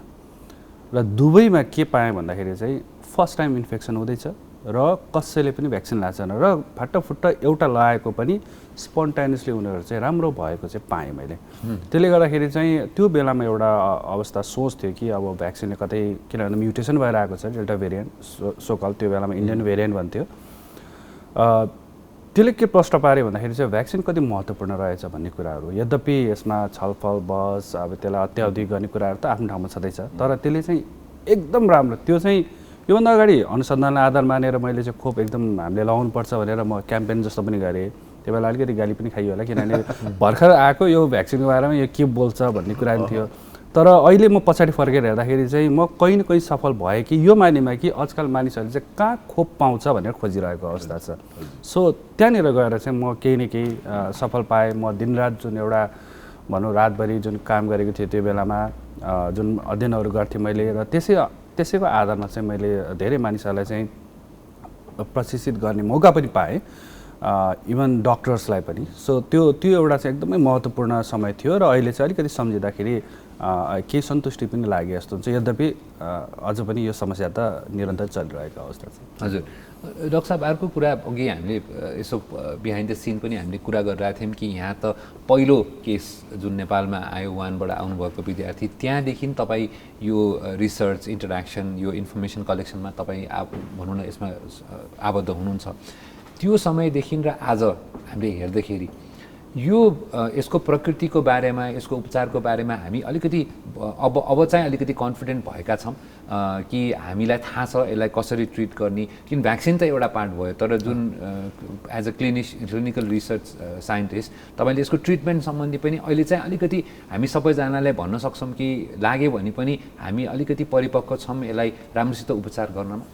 र दुवैमा के पाएँ भन्दाखेरि चाहिँ फर्स्ट टाइम इन्फेक्सन हुँदैछ र कसैले पनि भ्याक्सिन लाग्छन् र फाटाफुट्टा एउटा लगाएको पनि स्पोन्टानियसली उनीहरू चाहिँ राम्रो भएको चाहिँ पाएँ मैले। त्यसले गर्दाखेरि चाहिँ त्यो बेलामा एउटा अवस्था सोच थियो कि अब भ्याक्सिनले कतै, किनभने म्युटेसन भएर आएको छ डेल्टा भेरिएन्ट सोकल, त्यो बेलामा इन्डियन भेरिएन्ट भन्थ्यो। त्यसले के प्रश्न पार्यो भन्दाखेरि चाहिँ भ्याक्सिन कति महत्त्वपूर्ण रहेछ भन्ने कुराहरू। यद्यपि यसमा छलफल बहस अब त्यसलाई अत्याधिक गर्ने कुराहरू त आफ्नो ठाउँमा छँदैछ, तर त्यसले चाहिँ एकदम राम्रो, त्यो चाहिँ योभन्दा अगाडि अनुसन्धानलाई आधार मानेर मैले चाहिँ खोप एकदम हामीले लगाउनुपर्छ भनेर म क्याम्पेन जस्तो पनि गरेँ। त्यो बेला अलिकति गाली पनि खाइयो होला, किनभने भर्खर आएको यो भ्याक्सिनको बारेमा यो के बोल्छ भन्ने कुरा पनि थियो। तर अहिले म पछाडि फर्केर हेर्दाखेरि चाहिँ म कहीँ न कहीँ सफल भएँ कि यो मानेमा कि आजकल मानिसहरूले चाहिँ कहाँ खोप पाउँछ भनेर खोजिरहेको अवस्था छ। सो त्यहाँनिर गएर चाहिँ म केही न केही सफल पाएँ। म दिनरात जुन एउटा भनौँ रातभरि जुन काम गरेको थिएँ त्यो बेलामा जुन अध्ययनहरू गर्थेँ मैले, र त्यसैको आधारमा चाहिँ मैले धेरै मानिसहरूलाई चाहिँ प्रशिक्षित गर्ने मौका पनि पाएँ, इभन डक्टर्सलाई पनि। सो त्यो एउटा चाहिँ एकदमै महत्त्वपूर्ण समय थियो र अहिले चाहिँ अलिकति सम्झिँदाखेरि केही सन्तुष्टि पनि लागे जस्तो हुन्छ। यद्यपि अझ पनि यो समस्या त निरन्तर चलिरहेको अवस्था छ। हजुर डाक्टर साहब, अर्को कुरा अघि हामीले यसो बिहाइन्ड द सिन पनि हामीले कुरा गरिरहेको थियौँ कि यहाँ त पहिलो केस जुन नेपालमा आयो वुहानबाट आउनुभएको विद्यार्थी, त्यहाँदेखि तपाईँ यो रिसर्च इन्टरेक्सन यो इन्फर्मेसन कलेक्सनमा तपाईँ भनौँ न यसमा आबद्ध हुनुहुन्छ। त्यो समयदेखि र आज हामीले हेर्दाखेरि यो यसको प्रकृतिको बारेमा यसको उपचारको बारेमा हामी अलिकति अब चाहिँ अलिकति कन्फिडेन्ट भएका छौँ कि हामीलाई थाहा छ यसलाई कसरी ट्रिट गर्ने। किन भ्याक्सिन त एउटा पार्ट भयो, तर जुन as a clinical research scientist तपाईँले यसको ट्रिटमेन्ट सम्बन्धी पनि अहिले चाहिँ अलिकति हामी सबैजनालाई भन्न सक्छौँ कि लाग्यो भने पनि हामी अलिकति परिपक्व छौँ यसलाई राम्रोसित उपचार गर्नमा।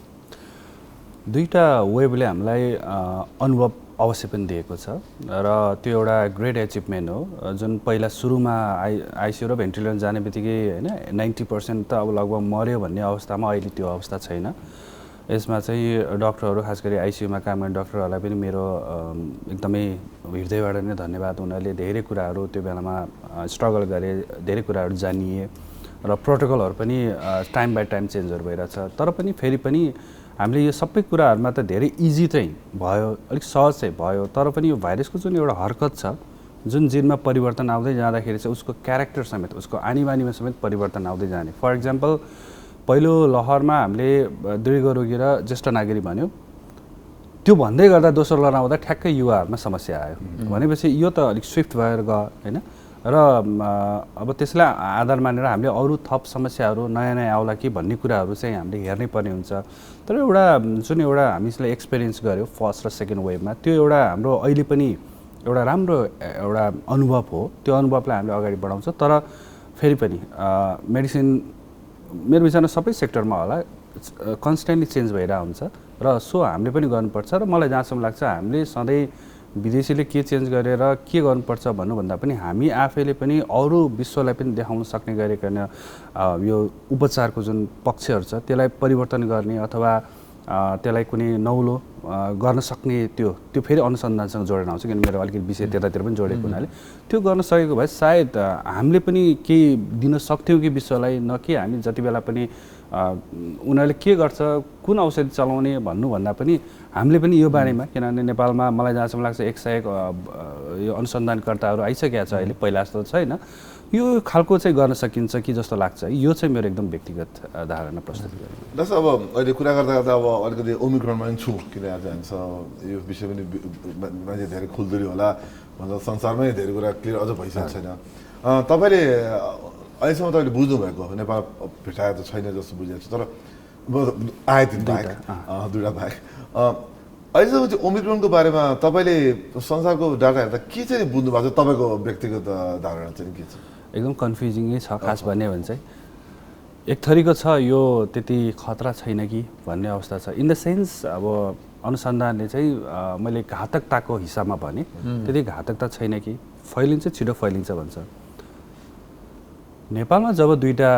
दुईवटा वेभले हामीलाई अनुभव अवश्य पनि दिएको छ र त्यो एउटा ग्रेट एचिभमेन्ट हो। जुन पहिला सुरुमा आइसियु र भेन्टिलेटर जाने बित्तिकै होइन 90% त अब लगभग मऱ्यो भन्ने अवस्थामा अहिले त्यो अवस्था छैन। यसमा चाहिँ डक्टरहरू खास गरी आइसियुमा काम गर्ने डक्टरहरूलाई पनि मेरो एकदमै हृदयबाट नै धन्यवाद। उनीहरूले धेरै कुराहरू त्यो बेलामा स्ट्रगल गरे, धेरै कुराहरू जानिए र प्रोटोकलहरू पनि टाइम बाई टाइम चेन्जहरू भइरहेछ। तर पनि फेरि पनि हामीले यो सबै कुराहरूमा त धेरै इजी चाहिँ भयो, अलिक सहज चाहिँ भयो। तर पनि यो भाइरसको जुन एउटा हरकत छ, जुन जिनमा परिवर्तन आउँदै जाँदाखेरि चाहिँ उसको क्यारेक्टर समेत, उसको आनीबानीमा समेत परिवर्तन आउँदै जाने। फर इक्जाम्पल पहिलो लहरमा हामीले दृढ रोगी र ज्येष्ठ नागरिक भन्यो, त्यो भन्दै गर्दा दोस्रो लहर आउँदा ठ्याक्कै युवाहरूमा समस्या आयो। भनेपछि यो त अलिक स्विफ्ट भएर गयो होइन। र अब त्यसलाई आधार मानेर हामीले अरू थप समस्याहरू नयाँ आउला कि भन्ने कुराहरू चाहिँ हामीले हेर्नै पर्ने हुन्छ। तर एउटा जुन एउटा हामीलाई एक्सपिरियन्स गर्यो फर्स्ट र सेकेन्ड वेभमा, त्यो एउटा हाम्रो अहिले पनि एउटा राम्रो एउटा अनुभव हो। त्यो अनुभवलाई हामीले अगाडि बढाउँछ। तर फेरि पनि मेडिसिन मेरो विचारमा सबै सेक्टरमा होला कन्स्टेन्टली चेन्ज भइरहेको हुन्छ। र सो हामीले पनि गर्नुपर्छ र मलाई जहाँसम्म लाग्छ हामीले सधैँ विदेशीले के चेन्ज गरेर के गर्नुपर्छ भन्नुभन्दा पनि हामी आफैले पनि अरू विश्वलाई पनि देखाउन सक्ने गरिकन यो उपचारको जुन पक्षहरू छ त्यसलाई परिवर्तन गर्ने अथवा त्यसलाई कुनै नौलो गर्न सक्ने त्यो फेरि अनुसन्धानसँग जोडेर आउँछ किन मेरो अलिकति विषय त्यतातिर पनि जोडेको हुनाले त्यो गर्न सकेको भए सायद हामीले पनि केही दिन सक्थ्यौँ कि विश्वलाई न कि हामी जति बेला पनि उनीहरूले के गर्छ कुन औषधि चलाउने भन्नुभन्दा पनि हामीले पनि यो बारेमा किनभने नेपालमा मलाई जहाँसम्म लाग्छ 101 यो अनुसन्धानकर्ताहरू आइसकेका छ अहिले पहिला जस्तो छैन यो खालको चाहिँ गर्न सकिन्छ कि जस्तो लाग्छ यो चाहिँ मेरो एकदम व्यक्तिगत धारणा प्रस्तुत गरेँ जस्तो अब अहिले कुरा गर्दा गर्दा अब अलिकति ओमिक्रोनमा पनि छु किन आज हामी यो विषय पनि मान्छे धेरै खुल्दुली होला भन्दा संसारमै धेरै कुरा क्लियर अझ भइसकेको छैन तपाईँले अहिलेसम्म तपाईँले बुझ्नुभएको नेपाल भेटाएर त छैन जस्तो बुझेको छु तर आए तिन बाहेक दुईवटा बाहेक अहिलेसम्म चाहिँ ओमिक्रोनको बारेमा तपाईँले संसारको डाटा हेर्दा के चाहिँ बुझ्नु भएको छ तपाईँको व्यक्तिगत धारणा चाहिँ के छ एकदम कन्फ्युजिङै छ खास भन्यो भने चाहिँ एक थरीको छ यो त्यति खतरा छैन कि भन्ने अवस्था छ इन द सेन्स अब अनुसन्धानले चाहिँ मैले घातकताको हिसाबमा भने त्यति घातकता छैन कि फैलिन्छ छिटो फैलिन्छ भन्छ नेपालमा जब दुईवटा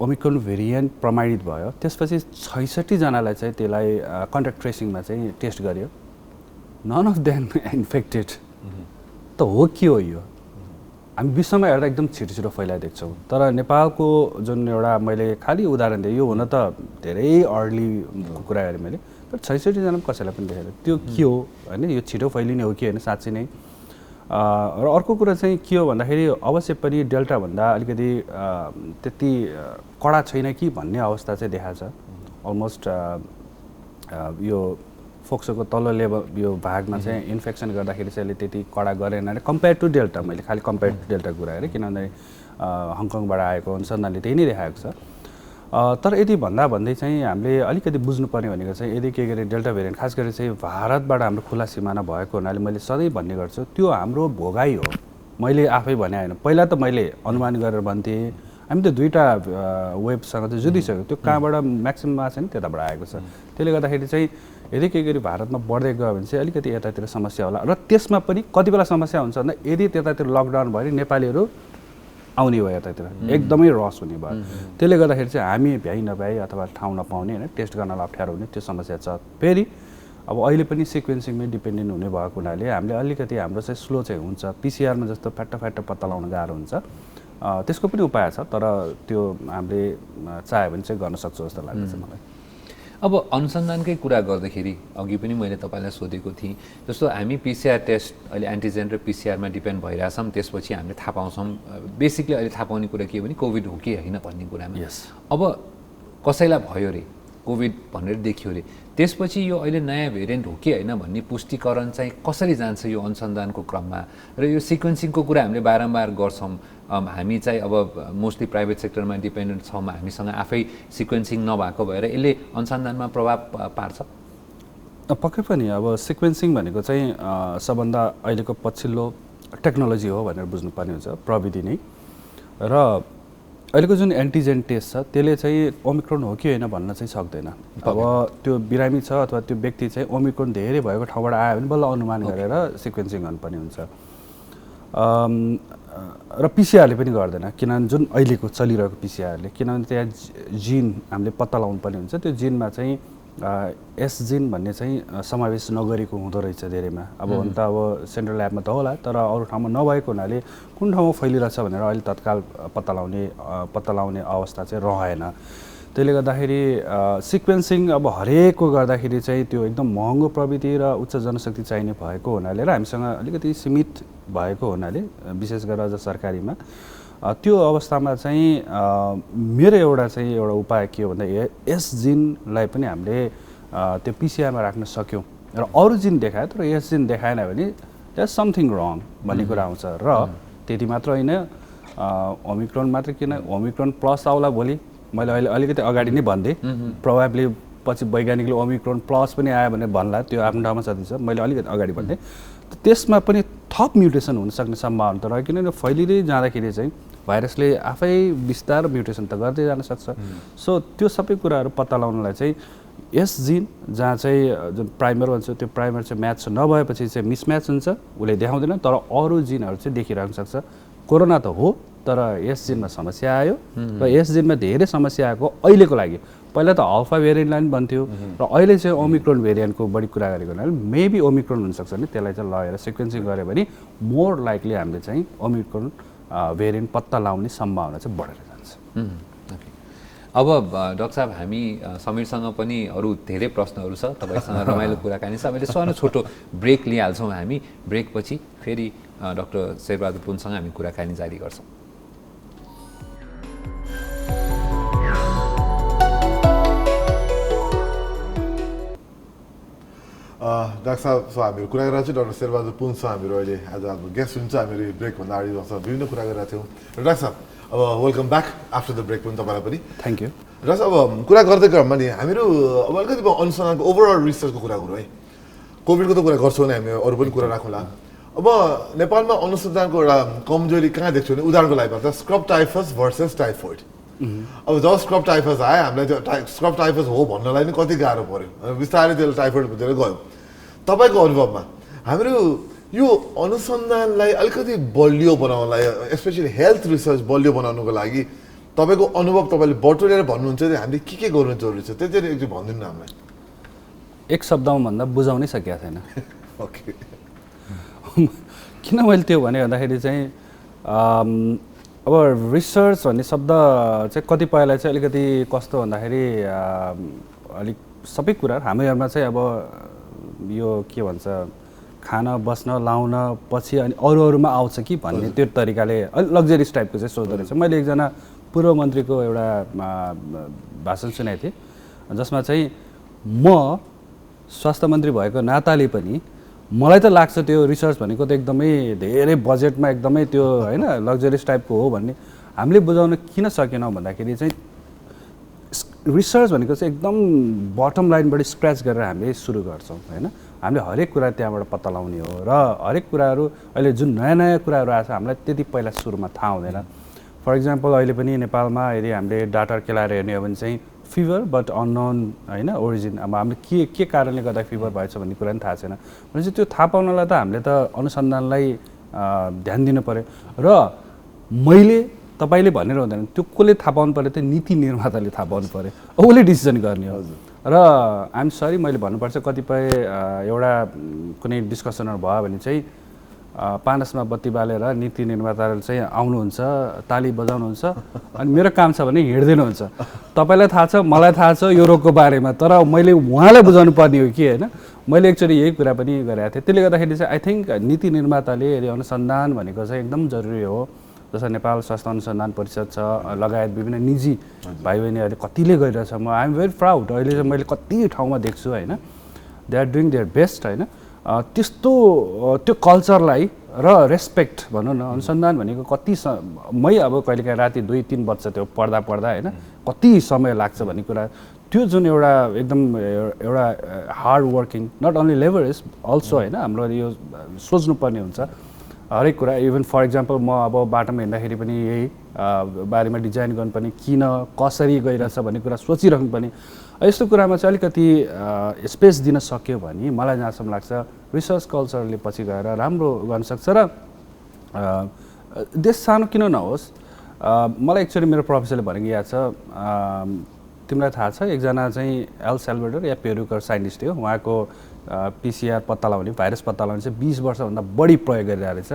ओमिक्रोन भेरिएन्ट प्रमाणित भयो त्यसपछि 66 जनालाई चाहिँ त्यसलाई कन्ट्याक्ट ट्रेसिङमा चाहिँ टेस्ट गर्यो नन अफ देम इन्फेक्टेड त हो के हो यो हामी विश्वमा हेर्दा एकदम छिटो फैलाइ देख्छौँ तर नेपालको जुन एउटा मैले खालि उदाहरण दिएँ यो हुन त धेरै अर्ली कुरा गरेँ मैले तर 66 जना कसैलाई पनि देखेर त्यो के हो होइन यो छिटो फैलिने हो कि होइन साँच्चै नै र अर्को कुरा चाहिँ के हो भन्दाखेरि अवश्य पनि डेल्टाभन्दा अलिकति त्यति कडा छैन कि भन्ने अवस्था चाहिँ देखाएको छ अलमोस्ट यो फोक्सोको तल्लो लेभल यो भागमा चाहिँ इन्फेक्सन गर्दाखेरि चाहिँ अहिले त्यति कडा गरेन कम्पेयर टु डेल्टा मैले खालि कम्पेयर टु डेल्टा कुरा हेरेँ किनभने हङकङबाट आएको अनुसन्धानले त्यही नै देखाएको छ तर यदि भन्दै चाहिँ हामीले अलिकति बुझ्नुपर्ने भनेको चाहिँ यदि के गरे डेल्टा भेरिएन्ट खास गरी चाहिँ भारतबाट हाम्रो खुला सिमाना भएको हुनाले मैले सधैँ भन्ने गर्छु त्यो हाम्रो भोगाइ हो मैले आफै भने होइन पहिला त मैले अनुमान गरेर भन्थेँ हामी त दुईवटा वेबसँग चाहिँ जुधिसक्यो त्यो कहाँबाट म्याक्सिमममा छ नि त्यताबाट आएको छ त्यसले गर्दाखेरि चाहिँ यदि के गरी भारतमा बढ्दै गयो भने चाहिँ अलिकति यतातिर समस्या होला र त्यसमा पनि कति बेला समस्या हुन्छ भन्दा यदि त्यतातिर लकडाउन भयो भने नेपालीहरू आउने भयो यतातिर एकदमै रस हुने भयो त्यसले गर्दाखेरि चाहिँ हामी भ्याइ नभ्याइ अथवा ठाउँ नपाउने होइन टेस्ट गर्नलाई अप्ठ्यारो हुने त्यो समस्या छ फेरि अब अहिले पनि सिक्वेन्सिङमै डिपेन्डेन्ट हुने भएको हुनाले हामीले अलिकति हाम्रो चाहिँ स्लो चाहिँ हुन्छ पिसिआरमा जस्तो फ्याट्ट पत्ता लगाउन गाह्रो हुन्छ त्यसको पनि उपाय छ तर त्यो हामीले चाह्यो भने चाहिँ गर्न सक्छौँ जस्तो लाग्छ मलाई अब अनुसन्धानकै कुरा गर्दाखेरि अघि पनि मैले तपाईँलाई सोधेको थिएँ जस्तो हामी पिसिआर टेस्ट अहिले एन्टिजेन र पिसिआरमा डिपेन्ड भइरहेछौँ त्यसपछि हामीले थाहा पाउँछौँ बेसिकली अहिले थाहा पाउने कुरा के हो भने कोभिड हो कि होइन भन्ने कुरामा अब कसैलाई भयो रे कोभिड भनेर देखियो रे त्यसपछि यो अहिले नयाँ भेरिएन्ट हो कि होइन भन्ने पुष्टिकरण चाहिँ कसरी जान्छ यो अनुसन्धानको क्रममा र यो सिक्वेन्सिङको कुरा हामीले बारम्बार गर्छौँ हामी चाहिँ अब मोस्टली प्राइभेट सेक्टरमा डिपेन्डेन्ट छौँ हामीसँग आफै सिक्वेन्सिङ नभएको भएर यसले अनुसन्धानमा प्रभाव पार्छ पक्कै पनि अब सिक्वेन्सिङ भनेको चाहिँ सबभन्दा अहिलेको पछिल्लो टेक्नोलोजी हो भनेर बुझ्नुपर्ने हुन्छ प्रविधि नै र अहिलेको जुन एन्टिजेन टेस्ट छ त्यसले चाहिँ ओमिक्रोन हो कि होइन भन्न चाहिँ सक्दैन अब त्यो बिरामी छ अथवा त्यो व्यक्ति चाहिँ ओमिक्रोन धेरै भएको ठाउँबाट आयो भने बल्ल अनुमान गरेर सिक्वेन्सिङ गर्नुपर्ने हुन्छ र पिसिआरले पनि गर्दैन किनभने जुन अहिलेको चलिरहेको पिसिआरले किनभने त्यहाँ जिन हामीले पत्ता लगाउनु पर्ने हुन्छ त्यो जिनमा चाहिँ एस जिन भन्ने चाहिँ समावेश नगरेको हुँदो रहेछ धेरैमा अब हुन त अब सेन्ट्रल ल्याबमा त होला तर अरू ठाउँमा नभएको हुनाले कुन ठाउँमा फैलिरहेछ भनेर अहिले तत्काल पत्ता लगाउने अवस्था चाहिँ रहेन त्यसले गर्दाखेरि सिक्वेन्सिङ अब हरेकको गर्दाखेरि चाहिँ त्यो एकदम महँगो प्रविधि र उच्च जनशक्ति चाहिने भएको हुनाले र हामीसँग अलिकति सीमित भएको हुनाले विशेष गरेर अझ सरकारीमा त्यो अवस्थामा चाहिँ मेरो एउटा उपाय के हो भन्दा यस जिनलाई पनि हामीले त्यो पिसिआरमा राख्न सक्यौँ र अरू जिन देखायो तर यस जिन देखाएन भने द्याट समथिङ रङ भन्ने कुरा आउँछ र त्यति मात्र होइन ओमिक्रोन मात्र किन ओमिक्रोन प्लस आउला भोलि मैले अहिले अलिकति अगाडि नै भनिदिएँ प्रोभाब्ली पछि वैज्ञानिकले ओमिक्रोन प्लस पनि आयो भने भन्ला त्यो आफ्नो ठाउँमा सधैँ छ मैले अलिकति अगाडि भनिदिएँ त्यसमा पनि थप म्युटेसन हुनसक्ने सम्भावना त रह्यो किनभने फैलिँदै जाँदाखेरि चाहिँ भाइरसले आफै बिस्तार म्युटेसन त गर्दै जान सक्छ सो त्यो सबै कुराहरू पत्ता लगाउनलाई चाहिँ यस जिन जहाँ चाहिँ जुन प्राइमर भन्छ त्यो प्राइमर चाहिँ म्याच नभएपछि चाहिँ मिसम्याच हुन्छ, उसले देखाउँदैन, तर अरू जिनहरू चाहिँ देखिरहन सक्छ। कोरोना त हो, तर यस जिनमा समस्या आयो र यस जिनमा धेरै समस्या आएको अहिलेको लागि। पहिला त अल्फा भेरिएन्टलाई पनि भन्थ्यो र अहिले चाहिँ ओमिक्रोन भेरिएन्टको बढी कुरा गरेको हुनाले मेबी ओमिक्रोन हुनसक्छ भने त्यसलाई चाहिँ लगेर सिक्वेन्सिङ गऱ्यो भने मोर लाइकली हामीले चाहिँ ओमिक्रोन भेरिएन्ट पत्ता लगाउने सम्भावना चाहिँ बढेर जान्छ। अब डाक्टर साहब, हामी समीरसँग पनि अरू धेरै प्रश्नहरू छ, तपाईँसँग रमाइलो कुराकानी छ। हामीले सानो छोटो ब्रेक लिइहाल्छौँ हामी। ब्रेकपछि फेरि डाक्टर शेरबहादुर पुनसँग हामी कुराकानी जारी गर्छौँ। डाक्टर साहब हामीहरू कुरा गरिरहेको छौँ, डाक्टर शेरबहादुर पुनसँग हामीहरू अहिले आज हाम्रो गेस्ट हुन्छ। हामीहरू ब्रेकभन्दा अगाडि विभिन्न कुरा गरिरहेको थियौँ। र डाक्टर साहब अब welcome back after the break पनि तपाईँलाई पनि थ्याङ्क यू। डाक्टर साहब अब कुरा गर्दै क्रममा नि हामीहरू अब अलिकति अनुसन्धानको ओभरअल रिसर्चको कुरा गरौँ है। कोभिडको त कुरा गर्छौँ नि, हामी अरू पनि कुरा राखौँला। अब नेपालमा अनुसन्धानको एउटा कमजोरी कहाँ देख्छौँ भने उदाहरणको लागि भन्दा स्क्रब टाइफस भर्सेस टाइफोइड। अब जब स्क्रब टाइफस आयो हामीलाई त्यो स्क्रब टाइफस हो भन्नलाई नि कति गाह्रो पऱ्यो, बिस्तारै त्यसले टाइफोइड भएर गयो। तपाईँको अनुभवमा हामीहरू यो अनुसन्धानलाई अलिकति बलियो बनाउनलाई, स्पेसली हेल्थ रिसर्च बलियो बनाउनुको लागि तपाईँको अनुभव तपाईँले बटुलेर भन्नुहुन्छ कि हामीले के गर्नु जरुरी छ, त्यो चाहिँ एकचोटि भनिदिनु न हामीलाई। एक शब्दमा भन्दा बुझाउनै सकेको छैन। ओके, किन मैले त्यो भने भन्दाखेरि चाहिँ अब रिसर्च भन्ने शब्द चाहिँ कतिपयलाई चाहिँ अलिकति कस्तो भन्दाखेरि अलिक सबै कुरा हामीहरूमा चाहिँ अब यो के भन्छ खान बस्न लाउन पछि अनि अरूमा आउँछ कि भन्ने त्यो तरिकाले अलिक लग्जरियस टाइपको चाहिँ सोच्दो रहेछ। मैले एकजना पूर्व मन्त्रीको एउटा भाषण सुनेको थिएँ जसमा चाहिँ म स्वास्थ्य मन्त्री भएको नाताले पनि मलाई त लाग्छ त्यो रिसर्च भनेको त एकदमै धेरै बजेटमा एकदमै त्यो होइन लग्जरियस टाइपको हो भन्ने। हामीले बुझाउन किन सकेनौँ भन्दाखेरि चाहिँ रिसर्च भनेको चाहिँ एकदम बटम लाइनबाट स्क्रच गरेर हामीले सुरु गर्छौँ होइन। हामीले हरेक कुरा त्यहाँबाट पत्ता लगाउने हो र हरेक कुराहरू अहिले जुन नयाँ नयाँ कुराहरू आएको छ हामीलाई त्यति पहिला सुरुमा थाहा हुँदैन। फर इक्जाम्पल अहिले पनि नेपालमा यदि हामीले डाटा केलाएर हेर्ने हो भने चाहिँ फिभर बट अननोन होइन ओरिजिन। अब हामीले के कारणले गर्दा फिभर भएछ भन्ने कुरा पनि थाहा छैन भनेपछि त्यो थाहा पाउनलाई त हामीले त अनुसन्धानलाई ध्यान दिनु पऱ्यो। र मैले तपाईँले भनेर हुँदैन, त्यो कसले थाहा पाउनु पऱ्यो, त्यो नीति निर्माताले थाहा पाउनु पऱ्यो, उसले डिसिजन गर्ने हो। र आइएम सरी मैले भन्नुपर्छ कतिपय एउटा कुनै डिस्कसनहरू भयो भने चाहिँ पानसमा बत्ती बालेर नीति निर्माताहरू चाहिँ आउनुहुन्छ, ताली बजाउनुहुन्छ अनि मेरो काम छ भने हिँड्दिनुहुन्छ। तपाईँलाई थाहा छ, मलाई थाहा छ यो रोगको बारेमा, तर मैले उहाँलाई बुझाउनु पर्ने हो कि होइन। मैले एक्चुअली यही कुरा पनि गरेको थिएँ। त्यसले गर्दाखेरि चाहिँ आई थिङ्क नीति निर्माताले यदि अनुसन्धान भनेको चाहिँ एकदम जरुरी हो। जस्तो नेपाल स्वास्थ्य अनुसन्धान परिषद छ लगायत विभिन्न निजी भाइ बहिनीहरूले कतिले गरिरहेछ। म आइ एम भेरी प्राउड। अहिले चाहिँ मैले कति ठाउँमा देख्छु होइन, they are doing their best होइन। त्यस्तो त्यो कल्चरलाई र रेस्पेक्ट भनौँ न। अनुसन्धान भनेको कति मै अब कहिलेकाहीँ राति 2-3 बज्छ त्यो पढ्दा होइन, कति समय लाग्छ भन्ने कुरा। त्यो जुन एउटा एकदम एउटा hard working not only labourers also होइन, हाम्रो यो सोच्नुपर्ने हुन्छ हरेक कुरा। इभन फर इक्जाम्पल म अब बाटोमा हिँड्दाखेरि पनि यही बारेमा डिजाइन गर्नुपर्ने, किन कसरी गइरहेछ भन्ने कुरा सोचिरहनु पर्ने। यस्तो कुरामा चाहिँ अलिकति स्पेस दिन सक्यो भने मलाई जहाँसम्म लाग्छ रिसर्च कल्चरले पछि गएर राम्रो गर्न सक्छ। र देश सानो किन नहोस्, मलाई एक्चुअली मेरो प्रोफेसरले भनेको याद छ, तिमीलाई थाहा छ एकजना चाहिँ एल सेल्भेडोर या पेरुको साइन्टिस्ट थियो, उहाँको पिसिआर पत्ता लगाउने भाइरस पत्ता लगाउने चाहिँ 20 वर्षभन्दा बढी प्रयोग गरिरहेको रहेछ।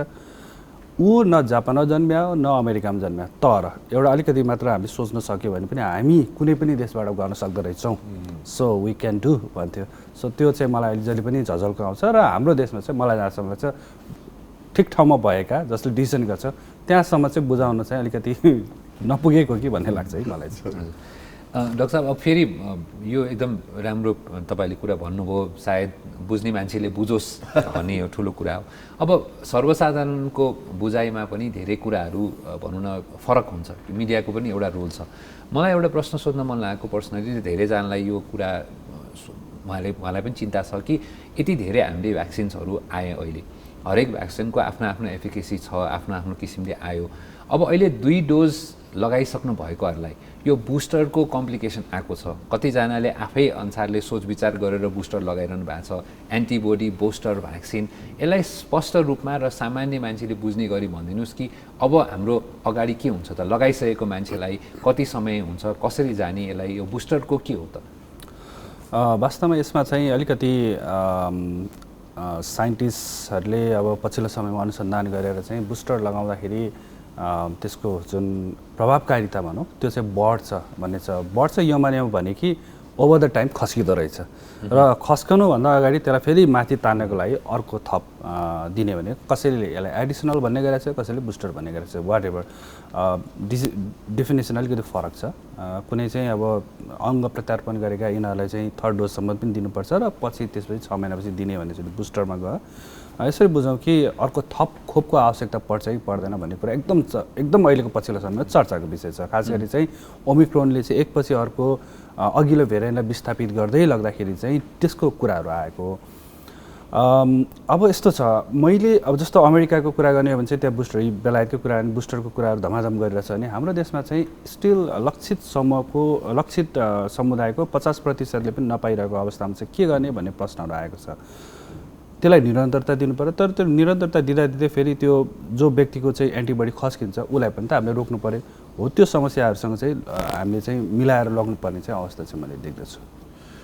ऊ न जापानमा जन्म्यायो न अमेरिकामा जन्म्यायो, तर एउटा अलिकति मात्र हामीले सोच्न सक्यो भने पनि हामी कुनै पनि देशबाट गर्न सक्दो रहेछौँ। सो वी क्यान डु भन्थ्यो। सो त्यो चाहिँ मलाई जहिले पनि झझल्को आउँछ। र हाम्रो देशमा चाहिँ मलाई जहाँसम्म लाग्छ ठिक ठाउँमा भएका जसले डिसिजन गर्छ त्यहाँसम्म चाहिँ बुझाउन चाहिँ अलिकति नपुगेको कि भन्ने लाग्छ है मलाई चाहिँ। डाक्टर साहब अब फेरि यो एकदम राम्रो तपाईँले कुरा भन्नुभयो, सायद बुझ्ने मान्छेले बुझोस् भन्ने यो ठुलो कुरा हो। अब सर्वसाधारणको बुझाइमा पनि धेरै कुराहरू भनौँ न फरक हुन्छ, मिडियाको पनि एउटा रोल छ। मलाई एउटा प्रश्न सोध्न मन लागेको पर्सनली धेरैजनालाई यो कुरा उहाँलाई पनि चिन्ता छ कि यति धेरै हामीले भ्याक्सिन्सहरू आए, अहिले हरेक भ्याक्सिनको आफ्नो आफ्नो एफिकेसी छ, आफ्नो आफ्नो किसिमले आयो। अब अहिले 2 डोज लगाइसक्नु भएकोहरूलाई यो बुस्टरको कम्प्लिकेसन आएको छ। कतिजनाले आफै अनुसारले सोच विचार गरेर बुस्टर लगाइरहनु भएको छ। एन्टिबोडी बुस्टर भ्याक्सिन यसलाई स्पष्ट रूपमा र सामान्य मान्छेले बुझ्ने गरी भनिदिनुहोस् कि अब हाम्रो अगाडि के हुन्छ त, लगाइसकेको मान्छेलाई कति समय हुन्छ, कसरी जाने, यसलाई यो बुस्टरको के हो त? वास्तवमा यसमा चाहिँ अलिकति साइन्टिस्टहरूले अब पछिल्लो समयमा अनुसन्धान गरेर चाहिँ बुस्टर लगाउँदाखेरि त्यसको जुन प्रभावकारिता भनौँ त्यो चाहिँ बढ्छ भन्ने छ। बढ्छ यो माने भने कि ओभर द टाइम खस्किँदो रहेछ र खस्कनुभन्दा अगाडि त्यसलाई फेरि माथि तान्नको लागि अर्को थप दिने भने कसैले यसलाई एडिसनल भन्ने गरेको छ, कसैले बुस्टर भन्ने गरेको छ। वाट एभर डेफिनेसन अलिकति फरक छ। कुनै चाहिँ अब अङ्ग प्रत्यारोपण गरेका यिनीहरूलाई चाहिँ 3rd डोजसम्म पनि दिनुपर्छ र पछि त्यसपछि 6 महिनापछि दिने भन्ने चाहिँ बुस्टरमा गयो। यसरी बुझौँ कि अर्को थप खोपको आवश्यकता पर्छ कि पर्दैन भन्ने कुरा एकदम अहिलेको पछिल्लो समयमा चर्चाको विषय छ। खास गरी चाहिँ ओमिक्रोनले चाहिँ एकपछि अर्को अघिल्लो भेरिएन्टलाई विस्थापित गर्दै लाग्दाखेरि चाहिँ त्यसको कुराहरू आएको। अब यस्तो छ, मैले अब जस्तो अमेरिकाको कुरा गर्ने हो भने चाहिँ त्यहाँ बुस्टर, बेलायतको कुरा गर्ने बुस्टरको कुराहरू धमाधम गरिरहेछ भने हाम्रो देशमा चाहिँ स्टिल लक्षित समुदायको 50%ले पनि नपाइरहेको अवस्थामा चाहिँ के गर्ने भन्ने प्रश्नहरू आएको छ। त्यसलाई निरन्तरता दिनु पर्यो, तर त्यो निरन्तरता दिँदै फेरि त्यो जो व्यक्तिको चाहिँ एन्टिबडी खस्किन्छ उसलाई पनि त हामीले रोक्नु पर्यो। हो त्यो समस्याहरूसँग चाहिँ हामीले चाहिँ मिलाएर लग्नुपर्ने चाहिँ अवस्था चाहिँ मैले देख्दछु।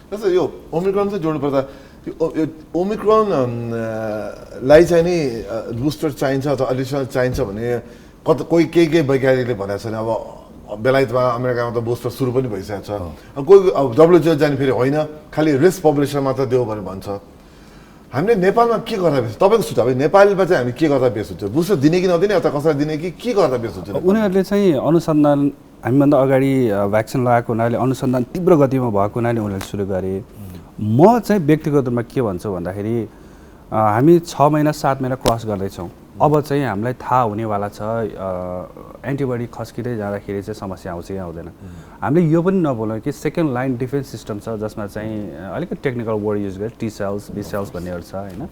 जस्तो यो ओमिक्रोन चाहिँ जोड्नुपर्दा यो ओमिक्रोनलाई चाहिँ नि बुस्टर चाहिन्छ अथवा एडिसनल चाहिन्छ भने कोही केही वैज्ञानिकले भनेको छ नि। अब बेलायतमा अमेरिकामा त बुस्टर सुरु पनि भइसकेको छ। कोही अब WHO जाने फेरि होइन, खालि रिस्क पपुलेसन मात्र देऊ भनेर भन्छ। हामीले नेपालमा के गर्दा बेस, तपाईँको सुझाव नेपालमा चाहिँ हामी के गर्दा बेस हुन्छ? बुस्टर दिने कि नदिने अथवा कसैलाई दिने कि के गर्दा बेस हुन्छ? उनीहरूले चाहिँ अनुसन्धान हामीभन्दा अगाडि भ्याक्सिन लगाएको हुनाले अनुसन्धान तीव्र गतिमा भएको हुनाले उनीहरूले सुरु गरे। म चाहिँ व्यक्तिगत रूपमा के भन्छु भन्दाखेरि हामी 6 महिना 7 महिना क्रस गर्दैछौँ। अब चाहिँ हामीलाई थाहा हुनेवाला छ एन्टिबडी खस्किँदै जाँदाखेरि चाहिँ समस्या आउँछ कि आउँदैन। हामीले यो पनि नबोलौँ कि सेकेन्ड लाइन डिफेन्स सिस्टम छ जसमा चाहिँ अलिकति टेक्निकल वर्ड युज गरेर T सेल्स B सेल्स भन्नेहरू छ होइन।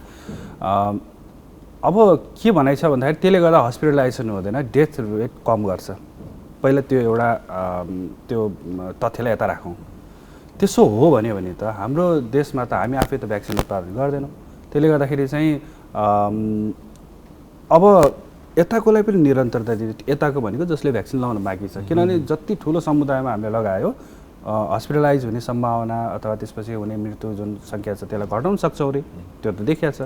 अब के भनाइ छ भन्दाखेरि त्यसले गर्दा हस्पिटलाइजेसन हुँदैन, डेथ रेट कम गर्छ। पहिला त्यो एउटा त्यो तथ्यलाई यता राखौँ। त्यसो हो भने त हाम्रो देशमा त हामी आफै त भ्याक्सिन उत्पादन गर्दैनौँ। त्यसले गर्दाखेरि चाहिँ अब यताकोलाई पनि निरन्तरता दिने, यताको भनेको जसले भ्याक्सिन लगाउन बाँकी छ। किनभने जति ठुलो समुदायमा हामीले लगायो हस्पिटलाइज हुने सम्भावना अथवा त्यसपछि हुने मृत्यु जुन सङ्ख्या छ त्यसलाई घटाउन सक्छौँ रे, त्यो त देखिया छ।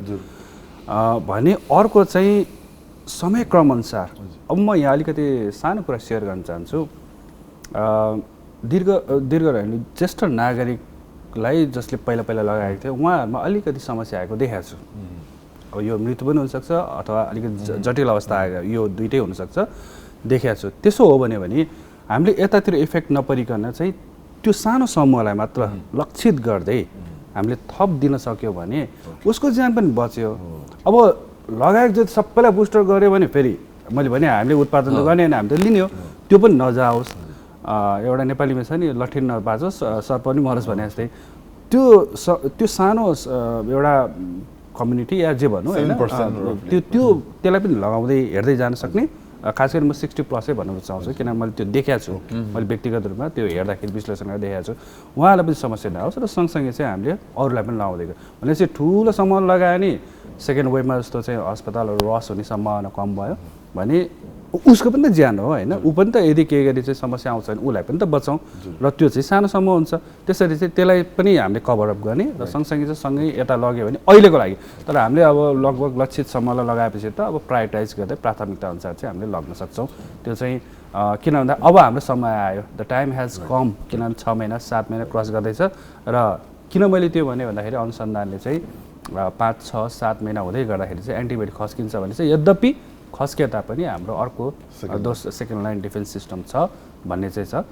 भने अर्को चाहिँ समयक्रमअनुसार अब म यहाँ अलिकति सानो कुरा सेयर गर्न चाहन्छु। दीर्घ रहने ज्येष्ठ नागरिकलाई जसले पहिला लगाएको थियो उहाँहरूमा अलिकति समस्या आएको देखाएको छु। अब यो मृत्यु पनि हुनसक्छ अथवा अलिकति जटिल अवस्था आएको, यो दुइटै हुनसक्छ देखाएको छु। त्यसो हो भने हामीले यतातिर इफेक्ट नपरिकन चाहिँ त्यो सानो समूहलाई मात्र लक्षित गर्दै हामीले थप दिन सक्यो भने उसको ज्यान पनि बच्यो। अब लगाएको जति सबैलाई बुस्टर गऱ्यो भने फेरि मैले भने हामीले उत्पादन त गर्ने होइन, हामी त लिने हो, त्यो पनि नजाओस्। एउटा नेपालीमा छ नि लट्ठी नबाजोस् सर्प पनि मरोस् भने जस्तै त्यो सानो एउटा कम्युनिटी या जे भनौँ होइन त्यसलाई पनि लगाउँदै हेर्दै जान सक्ने। खास गरी म 60+ भन्न चाहन्छु किनभने मैले त्यो देखाएको छु, मैले व्यक्तिगत रूपमा त्यो हेर्दाखेरि विश्लेषण गरेर देखाएको छु। उहाँलाई पनि समस्या नहोस् र सँगसँगै चाहिँ हामीले अरूलाई पनि लगाउँदै गयो भनेपछि ठुलो समूह लगायो नि सेकेन्ड वेभमा जस्तो चाहिँ अस्पतालहरू रस हुने सम्भावना कम भयो भने उसको पनि त ज्यान हो होइन। ऊ पनि त यदि केही गरी चाहिँ समस्या आउँछ भने उसलाई पनि त बचाउँ र त्यो चाहिँ सानो समूह हुन्छ। त्यसरी चाहिँ त्यसलाई पनि हामीले कभरअप गर्ने र सँगसँगै चाहिँ सँगै यता लग्यो भने अहिलेको लागि। तर हामीले अब लगभग लक्षित समूहलाई लगाएपछि त अब प्रायोरिटाइज गर्दै प्राथमिकता अनुसार चाहिँ हामीले लग्न सक्छौँ। त्यो चाहिँ किन भन्दा अब हाम्रो समय आयो, द टाइम हेज कम। किनभने 6 महिना 7 महिना क्रस गर्दैछ र किन मैले त्यो भने भन्दाखेरि अनुसन्धानले चाहिँ 5, 6, 7 महिना हुँदै गर्दाखेरि चाहिँ एन्टिबडी खस्किन्छ भने चाहिँ यद्यपि खस्के तापनि हाम्रो अर्को सेकेन्ड लाइन डिफेन्स सिस्टम छ भन्ने चाहिँ छ।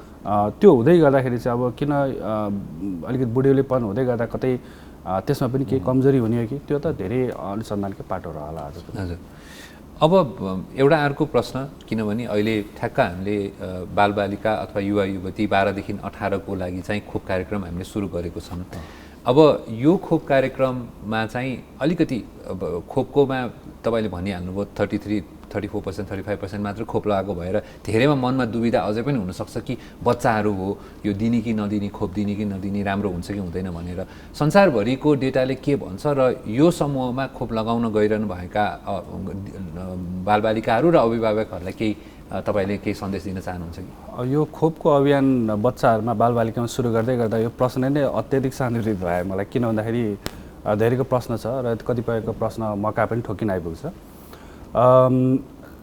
त्यो हुँदै गर्दाखेरि चाहिँ अब किन अलिकति बुढेलीपन हुँदै गर्दा कतै त्यसमा पनि केही कमजोरी हुने हो कि त्यो त धेरै अनुसन्धानकै पाटो रहला। हजुर अब एउटा अर्को प्रश्न, किनभने अहिले ठ्याक्क हामीले बालबालिका अथवा युवा युवती 12 देखि 18 को लागि चाहिँ खोप कार्यक्रम हामीले सुरु गरेको छौँ। अब यो खोप कार्यक्रममा चाहिँ अलिकति खोपकोमा तपाईँले भनिहाल्नुभयो 34%, 35% मात्र खोप लगाएको भएर धेरैमा मनमा दुविधा अझै पनि हुनसक्छ कि बच्चाहरू हो, यो दिने कि नदिने, खोप दिने कि नदिने, राम्रो हुन्छ कि हुँदैन भनेर। संसारभरिको डेटाले के भन्छ र यो समूहमा खोप लगाउन गइरहनु भएका बालबालिकाहरू र अभिभावकहरूलाई केही तपाईँले केही सन्देश दिन चाहनुहुन्छ कि? यो खोपको अभियान बच्चाहरूमा बालबालिकामा सुरु गर्दै गर्दा यो प्रश्न नै अत्याधिक सान्दर्भिक भयो मलाई, किन भन्दाखेरि धेरैको प्रश्न छ र कतिपयको प्रश्न मका पनि ठोकिन आइपुग्छ।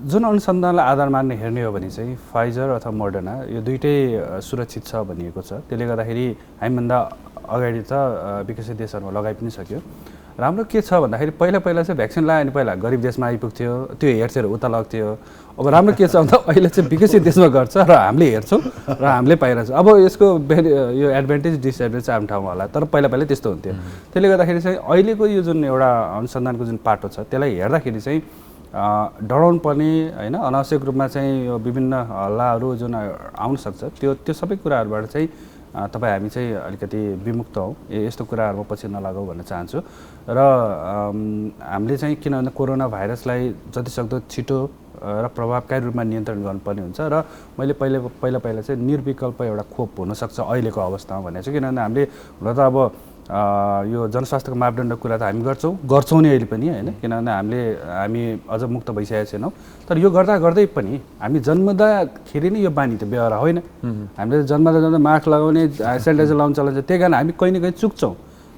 जुन अनुसन्धानलाई आधार मान्ने हेर्ने हो भने चाहिँ फाइजर अथवा मोडर्ना यो दुइटै सुरक्षित छ भनिएको छ। त्यसले गर्दाखेरि हामीभन्दा अगाडि त विकसित देशहरूमा लगाइ पनि सक्यो। राम्रो के छ भन्दाखेरि पहिला चाहिँ भ्याक्सिन लगायो भने पहिला गरिब देशमा आइपुग्थ्यो, त्यो हेर्थ्यो र उता लग्थ्यो। अब राम्रो के छ भन्दा अहिले चाहिँ विकसित देशमा गर्छ र हामीले हेर्छौँ र हामीले पाइरहेछौँ। अब यसको यो एडभान्टेज डिसएडभान्टेज आफ्नो ठाउँमा होला, तर पहिला त्यस्तो हुन्थ्यो। त्यसले गर्दाखेरि चाहिँ अहिलेको यो जुन एउटा अनुसन्धानको जुन पाटो छ त्यसलाई हेर्दाखेरि चाहिँ डराउनु पर्ने होइन, अनावश्यक रूपमा चाहिँ यो विभिन्न हल्लाहरू जुन आउन सक्छ त्यो सबै कुराहरूबाट चाहिँ तपाईँ हामी चाहिँ अलिकति विमुक्त हौँ, यस्तो कुराहरूमा पछि नलागौँ भन्न चाहन्छु। र हामीले चाहिँ किनभने कोरोना भाइरसलाई जतिसक्दो छिटो र प्रभावकारी रूपमा नियन्त्रण गर्नुपर्ने हुन्छ र मैले पहिला चाहिँ निर्विकल्प एउटा खोप हुनसक्छ अहिलेको अवस्थामा भनेको छु। किनभने हामीले हुन त अब यो जनस्वास्थ्यको मापदण्डको कुरा त हामी गर्छौँ नि अहिले पनि होइन, किनभने हामी अझ मुक्त भइसकेका छैनौँ। तर यो गर्दै पनि हामी जन्मदाखेरि नै यो बानी त व्यवहार होइन। हामीले जन्मदा मास्क लगाउने, सेनिटाइजर लगाउनु चलाउँछ, त्यही कारण हामी कहीँ न कहीँ चुक्छौँ।